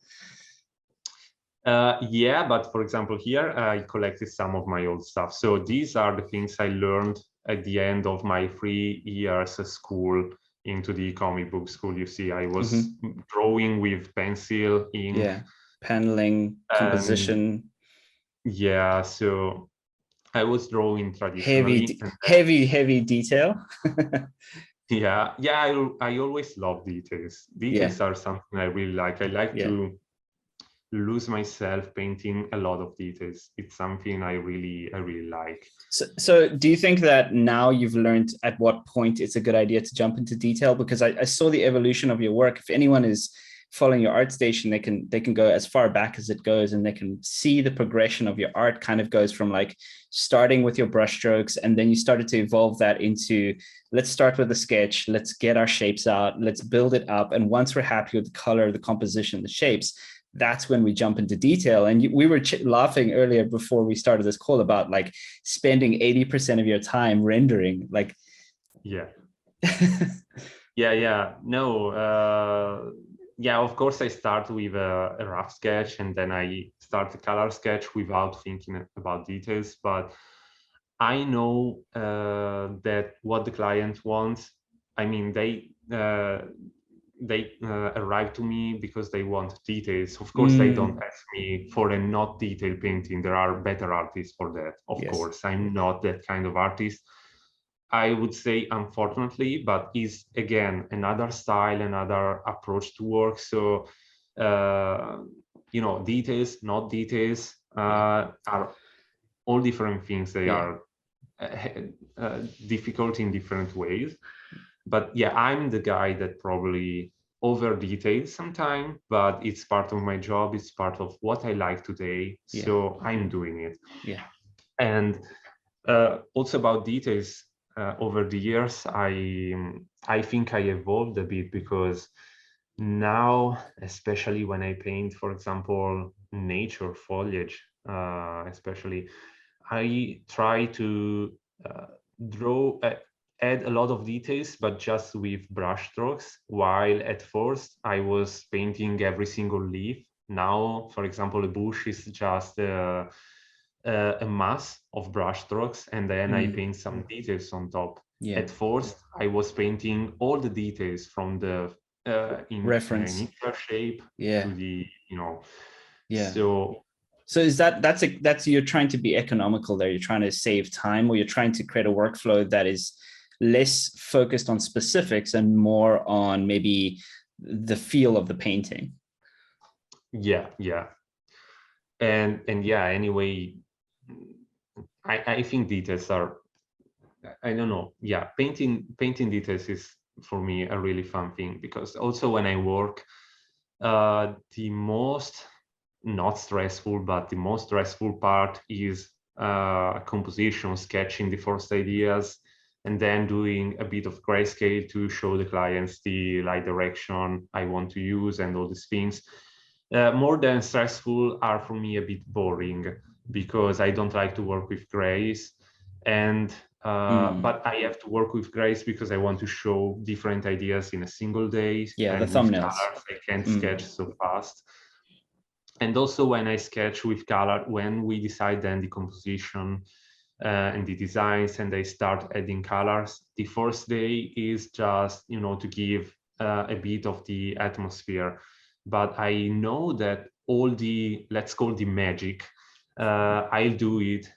Yeah, but for example, here I collected some of my old stuff. So these are the things I learned at the end of my 3 years of school into the comic book school. You see, I was drawing with pencil, ink,
paneling, composition.
Yeah, so I was drawing traditionally.
Heavy detail.
Yeah, I always love details. Details are something I really like. I like to lose myself painting a lot of details. It's something I really like.
So do you think that now you've learned at what point it's a good idea to jump into detail? Because I saw the evolution of your work. If anyone is following your ArtStation, they can go as far back as it goes, and they can see the progression of your art. Kind of goes from like starting with your brushstrokes, and then you started to evolve that into, let's start with a sketch, let's get our shapes out, let's build it up, and once we're happy with the color, the composition, the shapes, that's when we jump into detail. And we were laughing earlier before we started this call about like spending 80% of your time rendering. Like,
yeah. No, yeah, of course I start with a rough sketch, and then I start a color sketch without thinking about details. But I know that what the client wants, I mean, they arrive to me because they want details. Of course, they don't ask me for a not detailed painting. There are better artists for that. Of course, I'm not that kind of artist. I would say, unfortunately, but is again another style, another approach to work. So, you know, details, not details, are all different things. They are difficult in different ways. But yeah, I'm the guy that probably over details sometimes, but it's part of my job. It's part of what I like today.
Yeah.
So I'm doing it.
Yeah.
And also about details, over the years, I think I evolved a bit, because now, especially when I paint, for example, nature, foliage, especially, I try to draw, add a lot of details, but just with brush strokes. While at first I was painting every single leaf. Now, for example, a bush is just a mass of brush strokes, and then I paint some details on top.
Yeah.
At first, I was painting all the details from the
Reference.
initial shape
Yeah.
to the,
Yeah.
So
is that's you're trying to be economical there. You're trying to save time, or you're trying to create a workflow that is less focused on specifics and more on maybe the feel of the painting.
yeah, and yeah. Anyway, I think details are, I don't know. Yeah, painting details is for me a really fun thing, because also when I work, the most not stressful, but the most stressful part is composition, sketching the first ideas, and then doing a bit of grayscale to show the clients the light direction I want to use and all these things. More than stressful are for me a bit boring, because I don't like to work with grays, and but I have to work with grays because I want to show different ideas in a single day.
Yeah, the
And with
thumbnails.
colors, I can't sketch so fast. And also when I sketch with color, when we decide then the composition and the designs, and I start adding colors, the first day is just, to give a bit of the atmosphere. But I know that all the, let's call the magic, I'll do it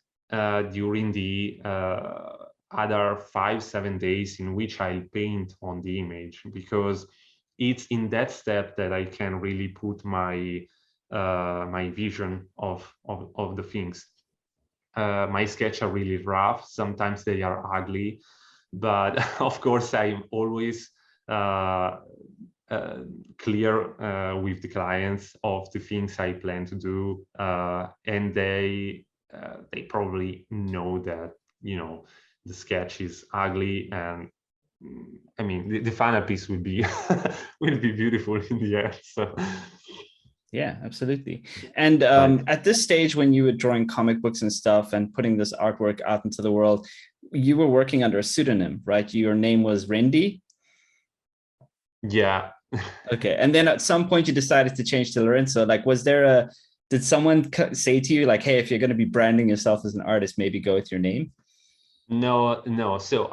during the other 5-7 days in which I'll paint on the image, because it's in that step that I can really put my my vision of the things. My sketches are really rough. Sometimes they are ugly, but of course I'm always clear with the clients of the things I plan to do, and they probably know that the sketch is ugly, and I mean the final piece will be will be beautiful in the end. So.
Yeah, absolutely. And
Right.
at this stage, when you were drawing comic books and stuff and putting this artwork out into the world, you were working under a pseudonym, right? Your name was Randy.
Yeah.
Okay. And then at some point you decided to change to Lorenzo. Like, did someone say to you, like, hey, if you're going to be branding yourself as an artist, maybe go with your name?
No. So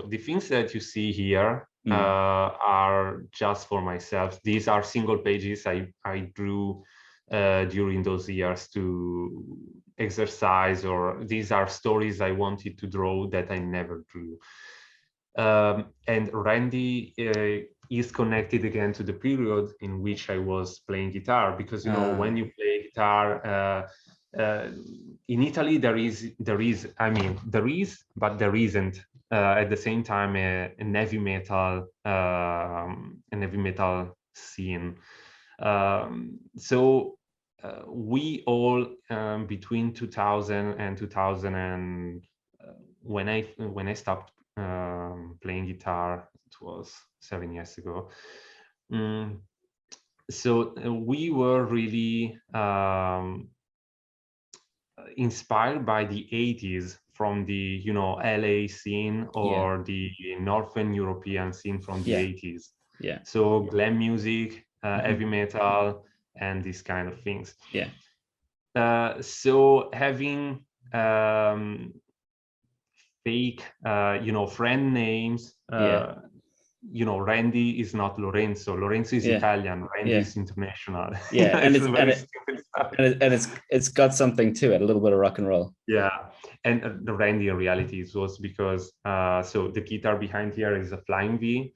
the things that you see here are just for myself. These are single pages I drew during those years to exercise, or these are stories I wanted to draw that I never drew. And Randy is connected again to the period in which I was playing guitar, because when you play guitar in Italy, there is, but there isn't at the same time a heavy metal scene. So we all between 2000 and 2000 and when I stopped playing guitar, it was 7 years ago. So we were really inspired by the 80s from the LA scene, or the Northern European scene from the 80s.
Yeah.
So glam music, heavy metal, and these kind of things.
Yeah.
So having fake friend names, Randy is not Lorenzo. Lorenzo is Italian. Randy is international.
Yeah, and
it's
it's got something to it, a little bit of rock and roll.
Yeah, and the Randy in reality was because so the guitar behind here is a flying V,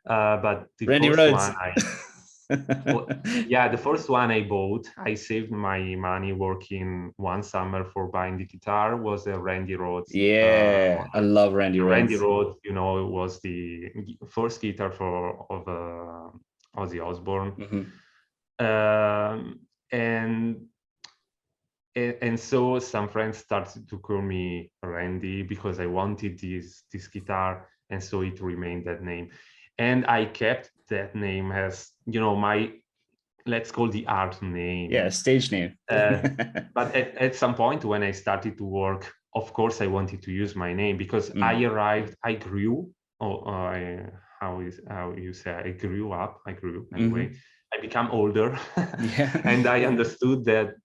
but the
Randy
first
Rhodes.
one Well, yeah, the first one I bought, I saved my money working one summer for buying the guitar, was a Randy Rhoads.
Yeah, I love Randy
Randy
Rhoads.
Rhoads, you know, was the first guitar of Ozzy Osbourne.
Hmm.
Um, and and so some friends started to call me Randy because I wanted this guitar, and so it remained that name. And I kept that name as, you know, my, let's call the art
Yeah,
name.
stage name.
But at some point when I started to work, of course I wanted to use my name because I grew, how you say, I grew anyway.
Hmm.
I become older,
Yeah.
and I understood that,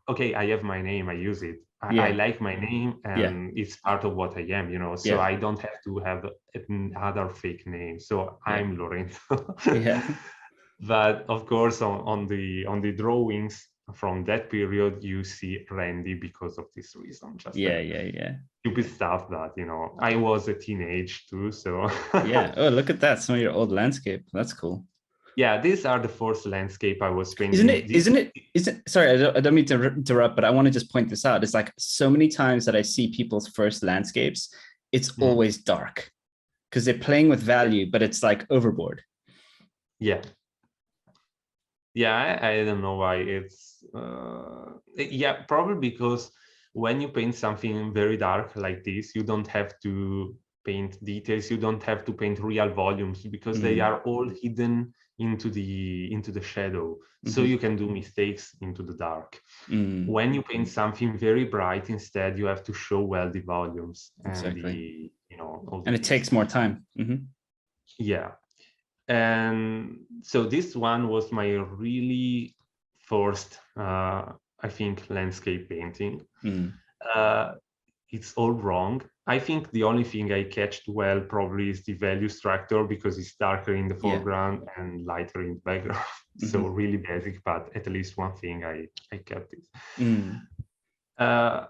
okay, I have my name, I use it. I
Yeah.
like my name,
Yeah.
and it's part of what I am, you know, so
Yeah.
I don't have to have another fake name. So
Yeah.
I'm Lorenzo.
Yeah.
But of course, on the drawings from that period, you see Randy because of this reason. Just
Yeah.
a
Yeah. Yeah.
stupid stuff that, you know, I was a teenage too, so
Yeah. Oh, look at that. Some of your old landscape. That's cool.
yeah, these are the first landscape I was
Isn't
painting.
it? Isn't it? Isn't sorry, I don't mean to interrupt, but I want to just point this out. It's like so many times that I see people's first landscapes, it's
Mm,
always dark because they're playing with value, but it's like overboard.
yeah. Yeah, I don't know why it's yeah, probably because when you paint something very dark like this, you don't have to paint details, you don't have to paint real volumes because they are all hidden into the shadow, so you can do mistakes into the dark. When you paint something very bright, instead you have to show well the volumes and
Exactly.
the, you know, all the
And it
things.
takes more time.
Yeah. And so this one was my really first, I think, landscape painting. Uh, it's all wrong. I think the only thing I catched well probably is the value structure because it's darker in the
Yeah.
foreground and lighter in the background. So really basic, but at least one thing I kept it. Uh,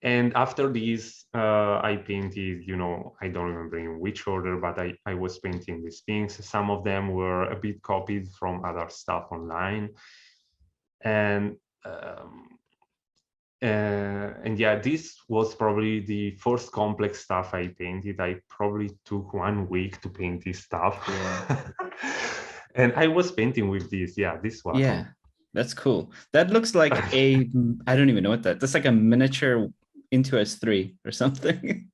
and after this, I painted, you know, I don't remember in which order, but I was painting these things. Some of them were a bit copied from other stuff online. And and yeah, this was probably the first complex stuff I painted. I probably took 1 week to paint this stuff.
Yeah.
And I was painting with this, yeah, this one.
Yeah. That's cool. That looks like I don't even know what that's like a miniature into S3 or something.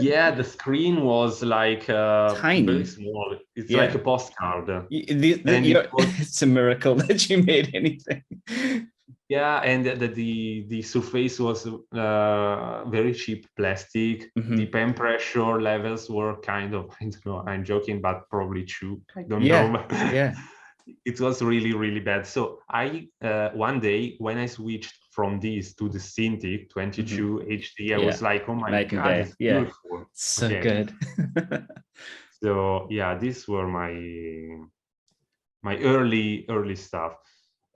Yeah, the screen was like very
Tiny.
small. It's like a
Yeah.
postcard, and it was,
It's a miracle that you made anything.
yeah, and the surface was very cheap plastic. The pen pressure levels were kind of, I don't know, I'm joking, but probably true. I don't know.
Yeah. Yeah.
It was really, really bad. So I one day when I switched from this to the Cintiq 22 HD, I
Yeah.
was like, oh my
Night and
God,
day.
it's
Yeah.
beautiful.
So
Okay.
good.
So yeah, these were my early stuff.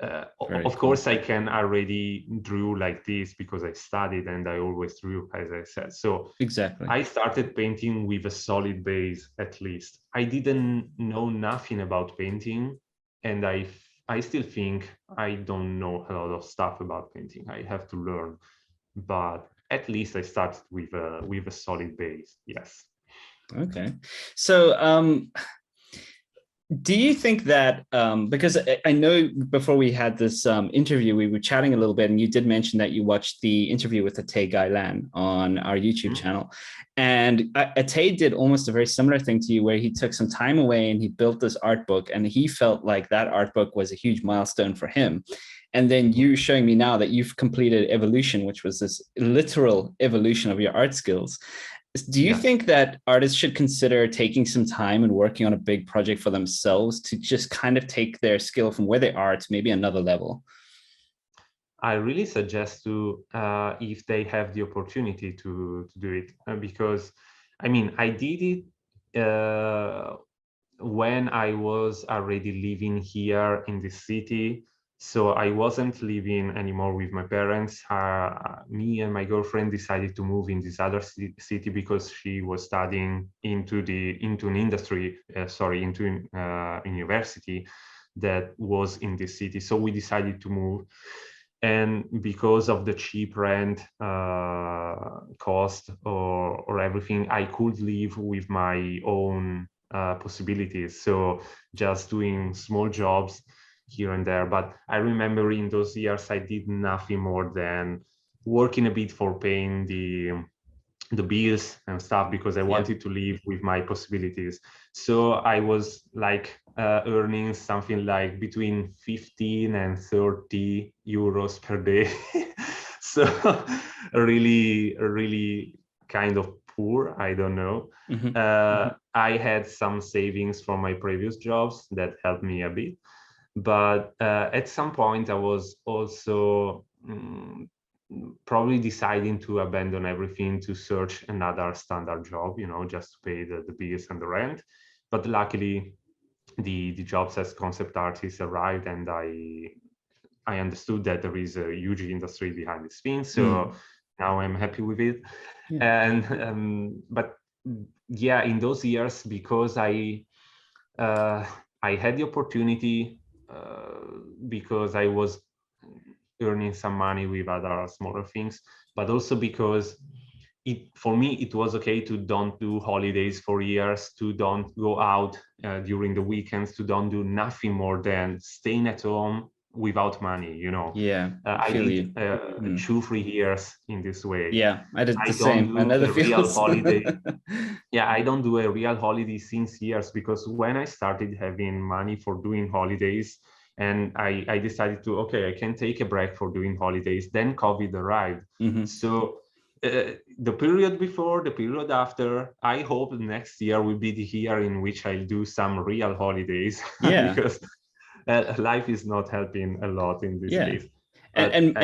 Very
Of
cool.
course, I can already drew like this because I studied and I always drew, as I said. So
Exactly.
I started painting with a solid base, at least. I didn't know nothing about painting, and I still think I don't know a lot of stuff about painting. I have to learn, but at least I started with a solid base. Yes.
Okay. So do you think that because I know before we had this interview, we were chatting a little bit, and you did mention that you watched the interview with Atay Gailan on our YouTube channel, and Atay did almost a very similar thing to you, where he took some time away and he built this art book, and he felt like that art book was a huge milestone for him. And then you showing me now that you've completed evolution, which was this literal evolution of your art skills. Do you
Yeah.
think that artists should consider taking some time and working on a big project for themselves to just kind of take their skill from where they are to maybe another level?
I really suggest to, if they have the opportunity to do it, because I mean, I did it when I was already living here in the city. So I wasn't living anymore with my parents. Me and my girlfriend decided to move in this other city because she was studying into an industry, into university that was in this city. So we decided to move. And because of the cheap rent cost or everything, I could live with my own possibilities. So just doing small jobs here and there. But I remember in those years, I did nothing more than working a bit for paying the bills and stuff, because I wanted to live with my possibilities. So I was like earning something like between 15 and 30 euros per day. So really kind of poor, I don't know. I had some savings from my previous jobs that helped me a bit. But at some point, I was also probably deciding to abandon everything to search another standard job, just to pay the bills and the rent. But luckily, the jobs as concept artist arrived, and I understood that there is a huge industry behind this thing. So now I'm happy with it. And but yeah, in those years, because I had the opportunity, because I was earning some money with other smaller things, but also because for me it was okay to don't do holidays for years, to don't go out during the weekends, to don't do nothing more than staying at home without money. I did 2-3 years in this way.
I did the
don't
same.
do
Another
a real holiday.
Yeah,
I don't do a real holiday since years, because when I started having money for doing holidays, and I decided to, okay, I can take a break for doing holidays, then COVID arrived. So the period before, the period after, I hope next year will be the year in which I'll do some real holidays. Because life is not helping a lot in this case.
And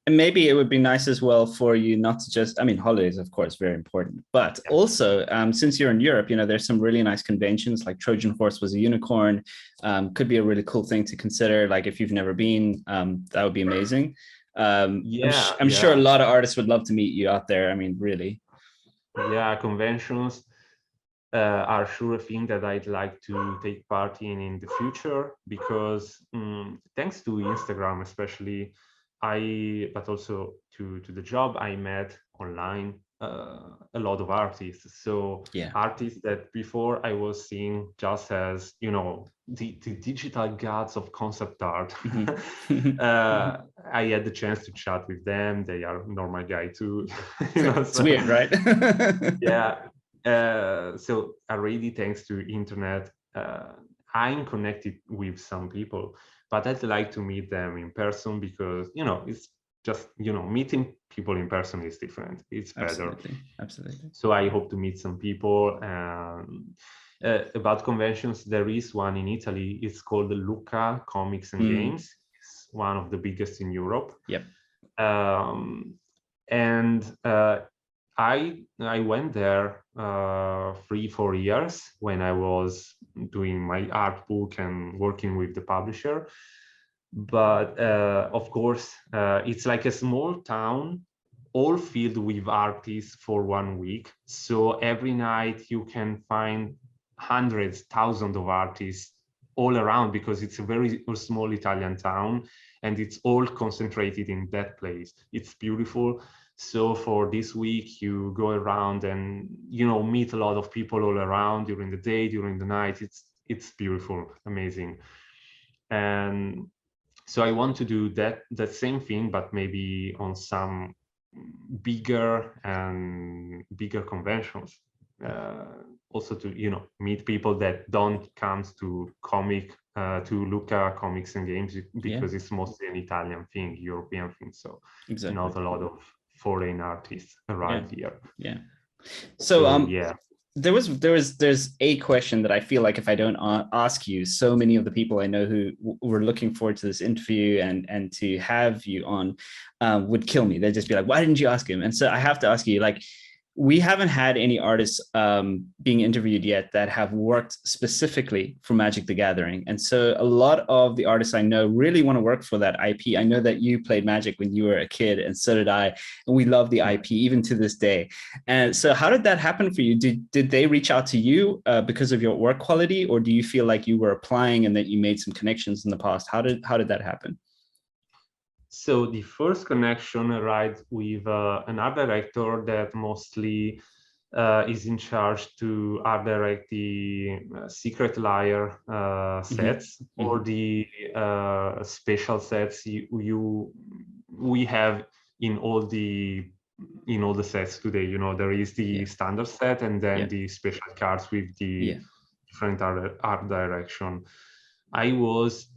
maybe it would be nice as well for you not to just, I mean, holidays, of course, very important, but also since you're in Europe, there's some really nice conventions, like Trojan Horse was a unicorn, could be a really cool thing to consider. Like if you've never been, that would be amazing. I'm sure a lot of artists would love to meet you out there. I mean, really.
Yeah, conventions are sure a thing that I'd like to take part in the future, because thanks to Instagram especially, but also to the job, I met online a lot of artists. So artists that before I was seeing just as, the digital gods of concept art. I had the chance to chat with them. They are normal guy too.
It's weird, right?
Yeah. So already thanks to internet, I'm connected with some people, but I'd like to meet them in person, because it's just meeting people in person is different. It's better.
Absolutely.
So I hope to meet some people. About conventions, there is one in Italy. It's called the Lucca Comics and Games. It's one of the biggest in Europe. And I went there 3-4 years when I was doing my art book and working with the publisher. But of course, it's like a small town, all filled with artists for 1 week. So every night you can find hundreds, thousands of artists all around, because it's a very small Italian town and it's all concentrated in that place. It's beautiful. So for this week, you go around and meet a lot of people all around during the day, during the night. It's beautiful, amazing. And so I want to do that same thing, but maybe on some bigger conventions. Also to meet people that don't come to Lucca Comics and Games, because it's mostly an Italian thing, European thing. So not a lot of foreign artists arrive here.
So there's a question that I feel like if I don't ask you, so many of the people I know who were looking forward to this interview and to have you on would kill me. They'd just be like, why didn't you ask him? And so I have to ask you, like, we haven't had any artists being interviewed yet that have worked specifically for Magic the Gathering. And so a lot of the artists I know really want to work for that IP. I know that you played Magic when you were a kid, and so did I. And we love the IP even to this day. And so how did that happen for you? Did they reach out to you because of your work quality, or do you feel like you were applying and that you made some connections in the past? How did that happen?
So the first connection arrived with an art director that mostly is in charge to art direct the Secret Lair sets,
Mm-hmm.
or the special sets we have in all the sets today. You know, there is the standard set and then the special cards with the different art direction. I was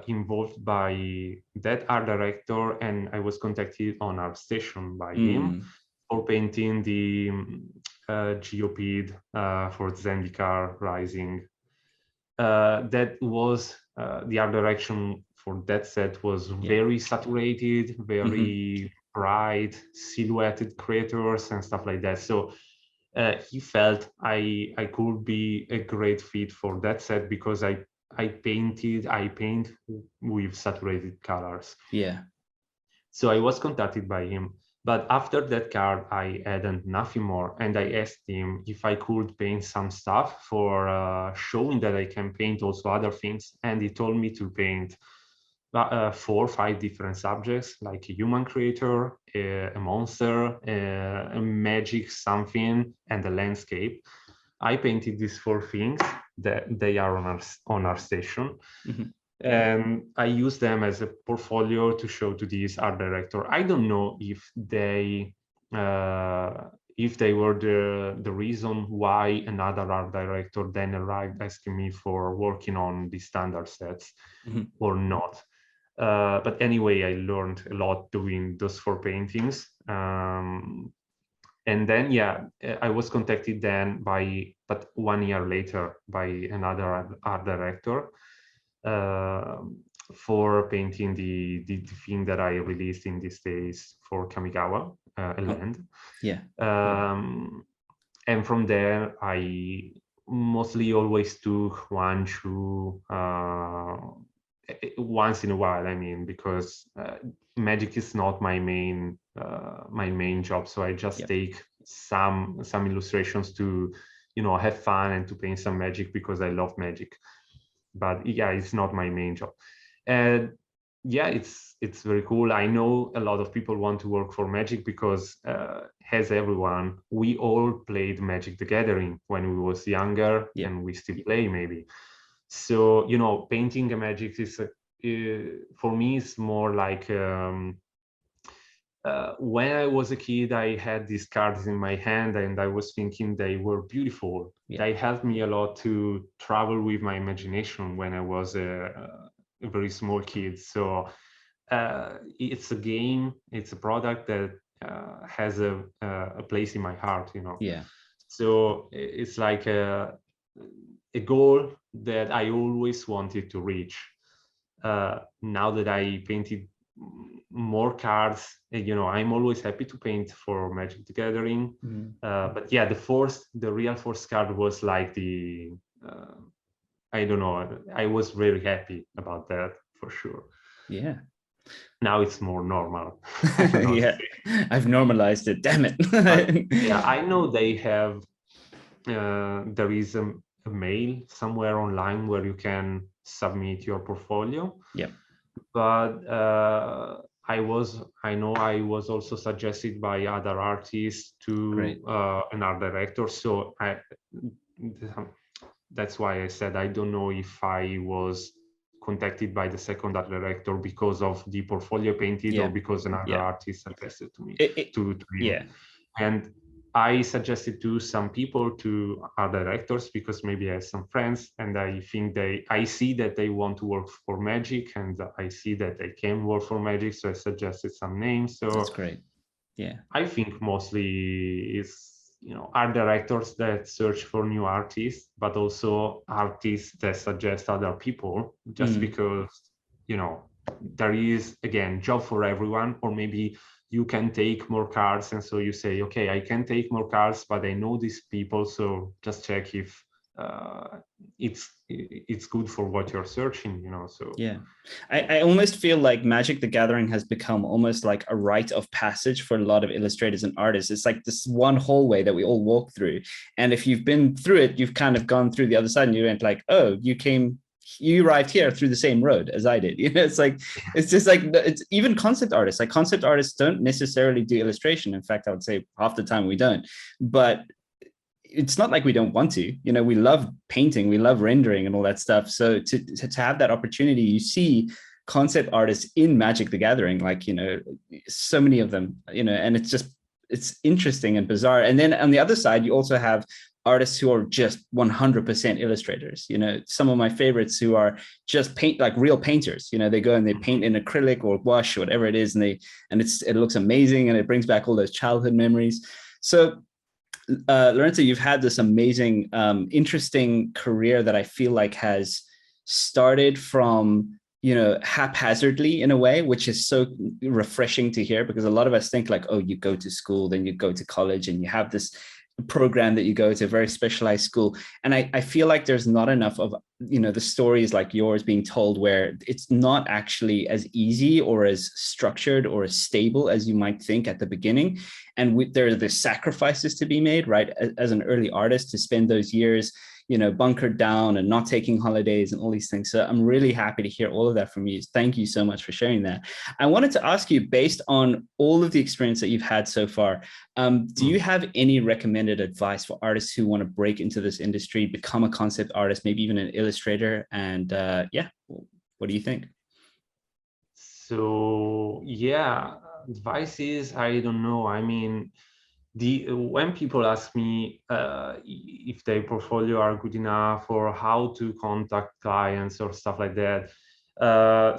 involved by that art director, and I was contacted on ArtStation by him for painting the Geopede for Zendikar Rising. That was the art direction for that set was very saturated, very bright, silhouetted creators and stuff like that. So he felt I could be a great fit for that set because I paint with saturated colors.
Yeah.
So I was contacted by him. But after that card, I added nothing more. And I asked him if I could paint some stuff for showing that I can paint also other things. And he told me to paint 4 or 5 different subjects, like a human creator, a monster, a magic something, and a landscape. I painted these 4 things that they are on our station. And I use them as a portfolio to show to this art director. I don't know if they were the reason why another art director then arrived asking me for working on the standard sets or not. But anyway, I learned a lot doing those 4 paintings. And then, I was contacted then but 1 year later, by another art director for painting the thing that I released in these days for Kamigawa, a land. And from there, I mostly always took 1, 2, once in a while. I mean, because magic is not my main job, so I just take some illustrations to, have fun and to paint some magic because I love magic. But it's not my main job. And it's very cool. I know a lot of people want to work for Magic because, as everyone, we all played Magic the Gathering when we was younger, and we still play maybe. So, painting a Magic is, for me, it's more like, when I was a kid, I had these cards in my hand and I was thinking they were beautiful. They helped me a lot to travel with my imagination when I was a very small kid. So it's a game, it's a product that has a place in my heart, So it's like a goal that I always wanted to reach. Now that I painted more cards, I'm always happy to paint for Magic the Gathering. But the real first card was like I don't know, I was very happy about that for sure. Now it's more normal.
I've normalized it, damn it.
I know they have there is a mail somewhere online where you can submit your portfolio. But I was also suggested by other artists to an art director. So that's why I said I don't know if I was contacted by the second art director because of the portfolio painted or because another artist suggested to me to him. And I suggested to some people, to art directors, because maybe I have some friends and I think I see that they want to work for Magic and I see that they can work for Magic. So I suggested some names. So
that's great.
I think mostly it's, art directors that search for new artists, but also artists that suggest other people, just because, there is, again, job for everyone, or maybe you can take more cards, and so you say, okay, I can take more cards, but I know these people, so just check if it's good for what you're searching, so
Yeah, I almost feel like Magic the Gathering has become almost like a rite of passage for a lot of illustrators and artists. It's like this one hallway that we all walk through, and if you've been through it, you've kind of gone through the other side, and you went like, oh, you arrived here through the same road as I did. It's like, it's just like, it's even concept artists. Like concept artists don't necessarily do illustration. In fact, I would say half the time we don't. But it's not like we don't want to. We love painting, we love rendering and all that stuff. So to have that opportunity, you see concept artists in Magic the Gathering, like, so many of them, and it's interesting and bizarre. And then on the other side, you also have artists who are just 100% illustrators. Some of my favorites who are just paint, like real painters. They go and they paint in acrylic or wash or whatever it is, and it looks amazing, and it brings back all those childhood memories. So Lorenzo, you've had this amazing, interesting career that I feel like has started from, haphazardly in a way, which is so refreshing to hear, because a lot of us think like, oh, you go to school, then you go to college, and you have this program that you go to, a very specialized school. And I feel like there's not enough of, the stories like yours being told where it's not actually as easy or as structured or as stable as you might think at the beginning. And there are the sacrifices to be made, right? As an early artist, to spend those years, bunkered down and not taking holidays and all these things. So I'm really happy to hear all of that from you. Thank you so much for sharing that. I wanted to ask you, based on all of the experience that you've had so far, do you have any recommended advice for artists who want to break into this industry, become a concept artist, maybe even an illustrator? And what do you think?
So yeah, advice is, I don't know. I mean, when people ask me if their portfolio are good enough or how to contact clients or stuff like that,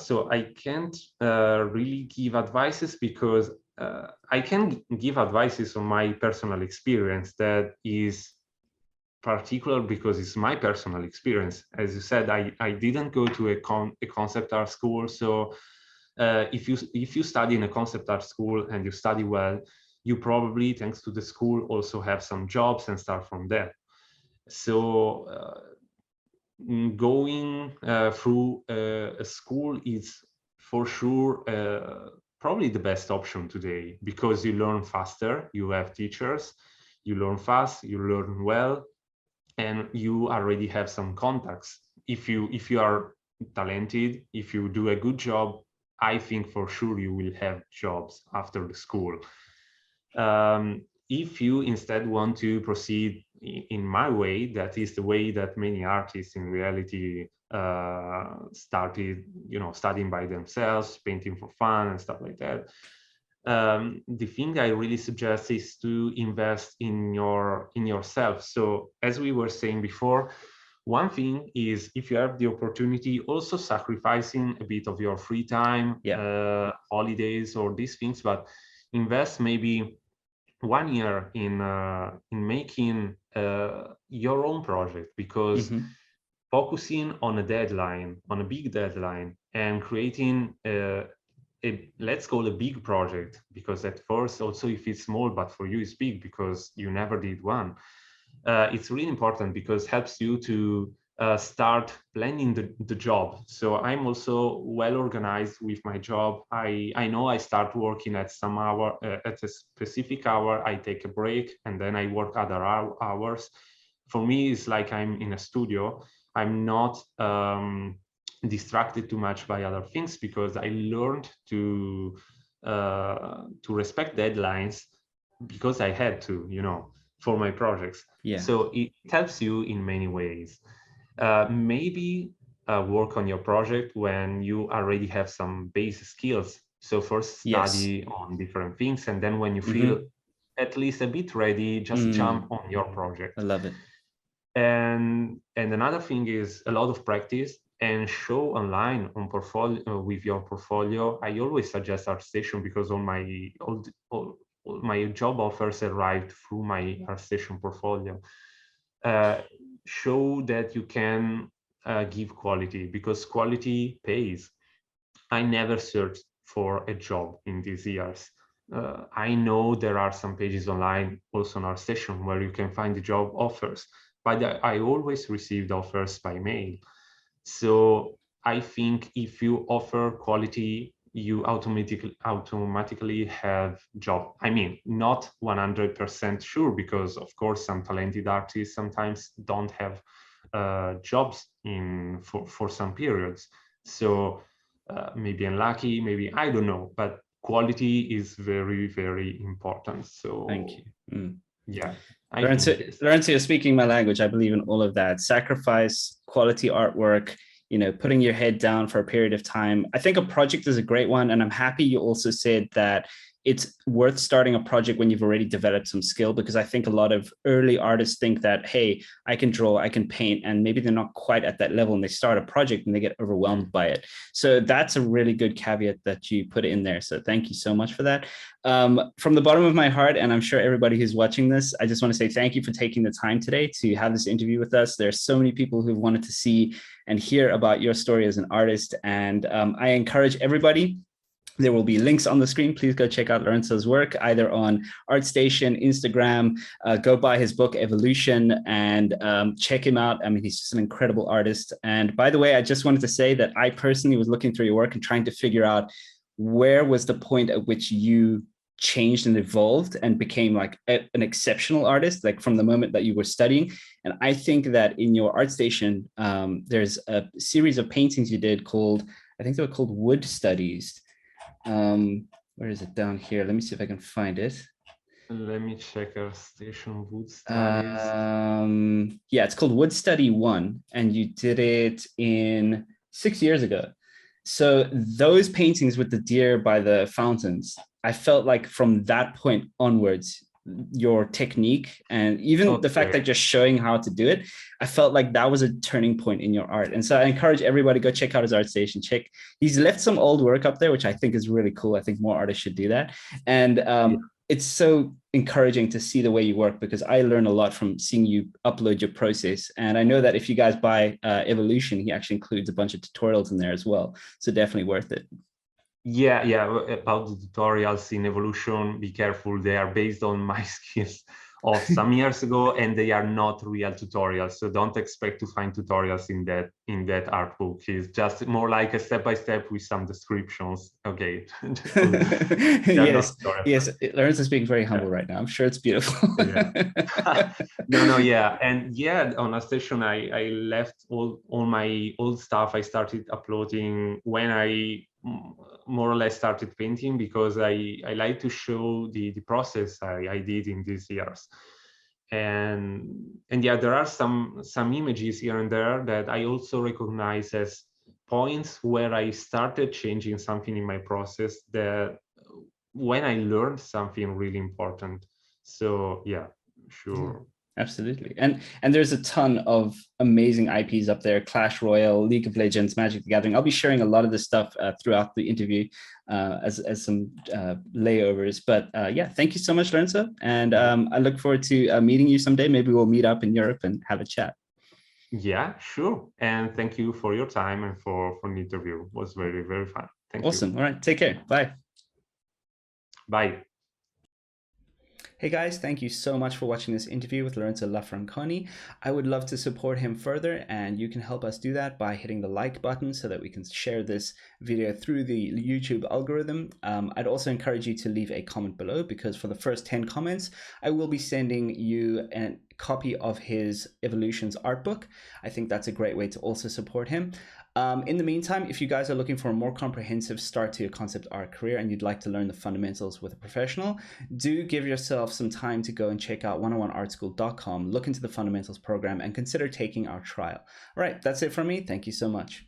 so I can't really give advices, because I can give advices on my personal experience that is particular because it's my personal experience. As you said, I didn't go to a concept art school, so if you study in a concept art school and you study well, you probably, thanks to the school, also have some jobs and start from there. So going through a school is for sure probably the best option today, because you learn faster, you have teachers, you learn fast, you learn well, and you already have some contacts. If you are talented, if you do a good job, I think for sure you will have jobs after the school. If you instead want to proceed in my way, that is the way that many artists in reality started, studying by themselves, painting for fun and stuff like that. The thing I really suggest is to invest in yourself. So as we were saying before, one thing is, if you have the opportunity, also sacrificing a bit of your free time, holidays or these things, but invest maybe 1 year in making your own project, because focusing on a deadline, on a big deadline, and creating let's call a big project, because at first, also if it's small, but for you it's big because you never did one. It's really important, because it helps you to start planning the job. So I'm also well organized with my job. I know I start working at some hour, at a specific hour, I take a break, and then I work other hours. For me, it's like I'm in a studio. I'm not distracted too much by other things, because I learned to respect deadlines, because I had to, for my projects. So it helps you in many ways. Maybe work on your project when you already have some basic skills. So first study on different things, and then when you feel at least a bit ready, just jump on your project.
I love it.
And another thing is a lot of practice, and show online on portfolio, with your portfolio. I always suggest ArtStation, because all my job offers arrived through my ArtStation portfolio. Show that you can give quality, because quality pays. I never searched for a job in these years. I know there are some pages online, also on our station, where you can find the job offers, but I always received offers by mail. So I think if you offer quality, you automatically have job. I mean, not 100% sure, because of course some talented artists sometimes don't have jobs for some periods. So maybe unlucky, maybe I don't know, but quality is very, very important. So
Thank you.
yeah, I
Lorenzo,
think yes.
Lorenzo, you're speaking my language. I believe in all of that. Sacrifice, quality artwork, putting your head down for a period of time. I think a project is a great one. And I'm happy you also said that it's worth starting a project when you've already developed some skill, because I think a lot of early artists think that, hey, I can draw, I can paint, and maybe they're not quite at that level and they start a project and they get overwhelmed by it. So that's a really good caveat that you put in there. So thank you so much for that. From the bottom of my heart, and I'm sure everybody who's watching this, I just want to say thank you for taking the time today to have this interview with us. There's so many people who've wanted to see and hear about your story as an artist. And I encourage everybody, there will be links on the screen. Please go check out Lorenzo's work, either on ArtStation, Instagram, go buy his book, Evolution, and check him out. I mean, he's just an incredible artist. And by the way, I just wanted to say that I personally was looking through your work and trying to figure out where was the point at which you changed and evolved and became like an exceptional artist, like from the moment that you were studying. And I think that in your ArtStation, there's a series of paintings you did called, I think they were called Wood Studies. Where is it? Down here? Let me see if I can find it.
Let me check our station. Wood Studies.
Yeah, it's called Wood Study 1, and you did it in 6 years ago. So those paintings with the deer by the fountains, I felt like from that point onwards, your technique and even the fact that just showing how to do it, I felt like that was a turning point in your art. And so I encourage everybody, go check out his ArtStation. He's left some old work up there, which I think is really cool. I think more artists should do that. And it's so encouraging to see the way you work, because I learn a lot from seeing you upload your process. And I know that if you guys buy Evolution, he actually includes a bunch of tutorials in there as well. So definitely worth it.
Yeah, about the tutorials in Evolution, be careful. They are based on my skills of some years ago, and they are not real tutorials. So don't expect to find tutorials in that art book. It's just more like a step-by-step with some descriptions. Okay.
Yes, Lorenzo is being very humble right now. I'm sure it's beautiful.
Yeah. And yeah, on ArtStation, I left all my old stuff. I started uploading when I more or less started painting, because I like to show the process I did in these years. And yeah, there are some images here and there that I also recognize as points where I started changing something in my process, that when I learned something really important. So yeah, sure.
Absolutely. And there's a ton of amazing IPs up there: Clash Royale, League of Legends, Magic the Gathering. I'll be sharing a lot of this stuff throughout the interview as some layovers. But yeah, thank you so much, Lorenzo. And I look forward to meeting you someday. Maybe we'll meet up in Europe and have a chat.
Yeah, sure. And thank you for your time and for the interview. It was very, very fun. Thank you.
Awesome. All right. Take care. Bye.
Bye.
Hey guys, thank you so much for watching this interview with Lorenzo Lafranconi. I would love to support him further, and you can help us do that by hitting the like button so that we can share this video through the YouTube algorithm. I'd also encourage you to leave a comment below, because for the first 10 comments, I will be sending you a copy of his Evolutions art book. I think that's a great way to also support him. In the meantime, if you guys are looking for a more comprehensive start to your concept art career and you'd like to learn the fundamentals with a professional, do give yourself some time to go and check out 101artschool.com, look into the fundamentals program, and consider taking our trial. All right, that's it from me. Thank you so much.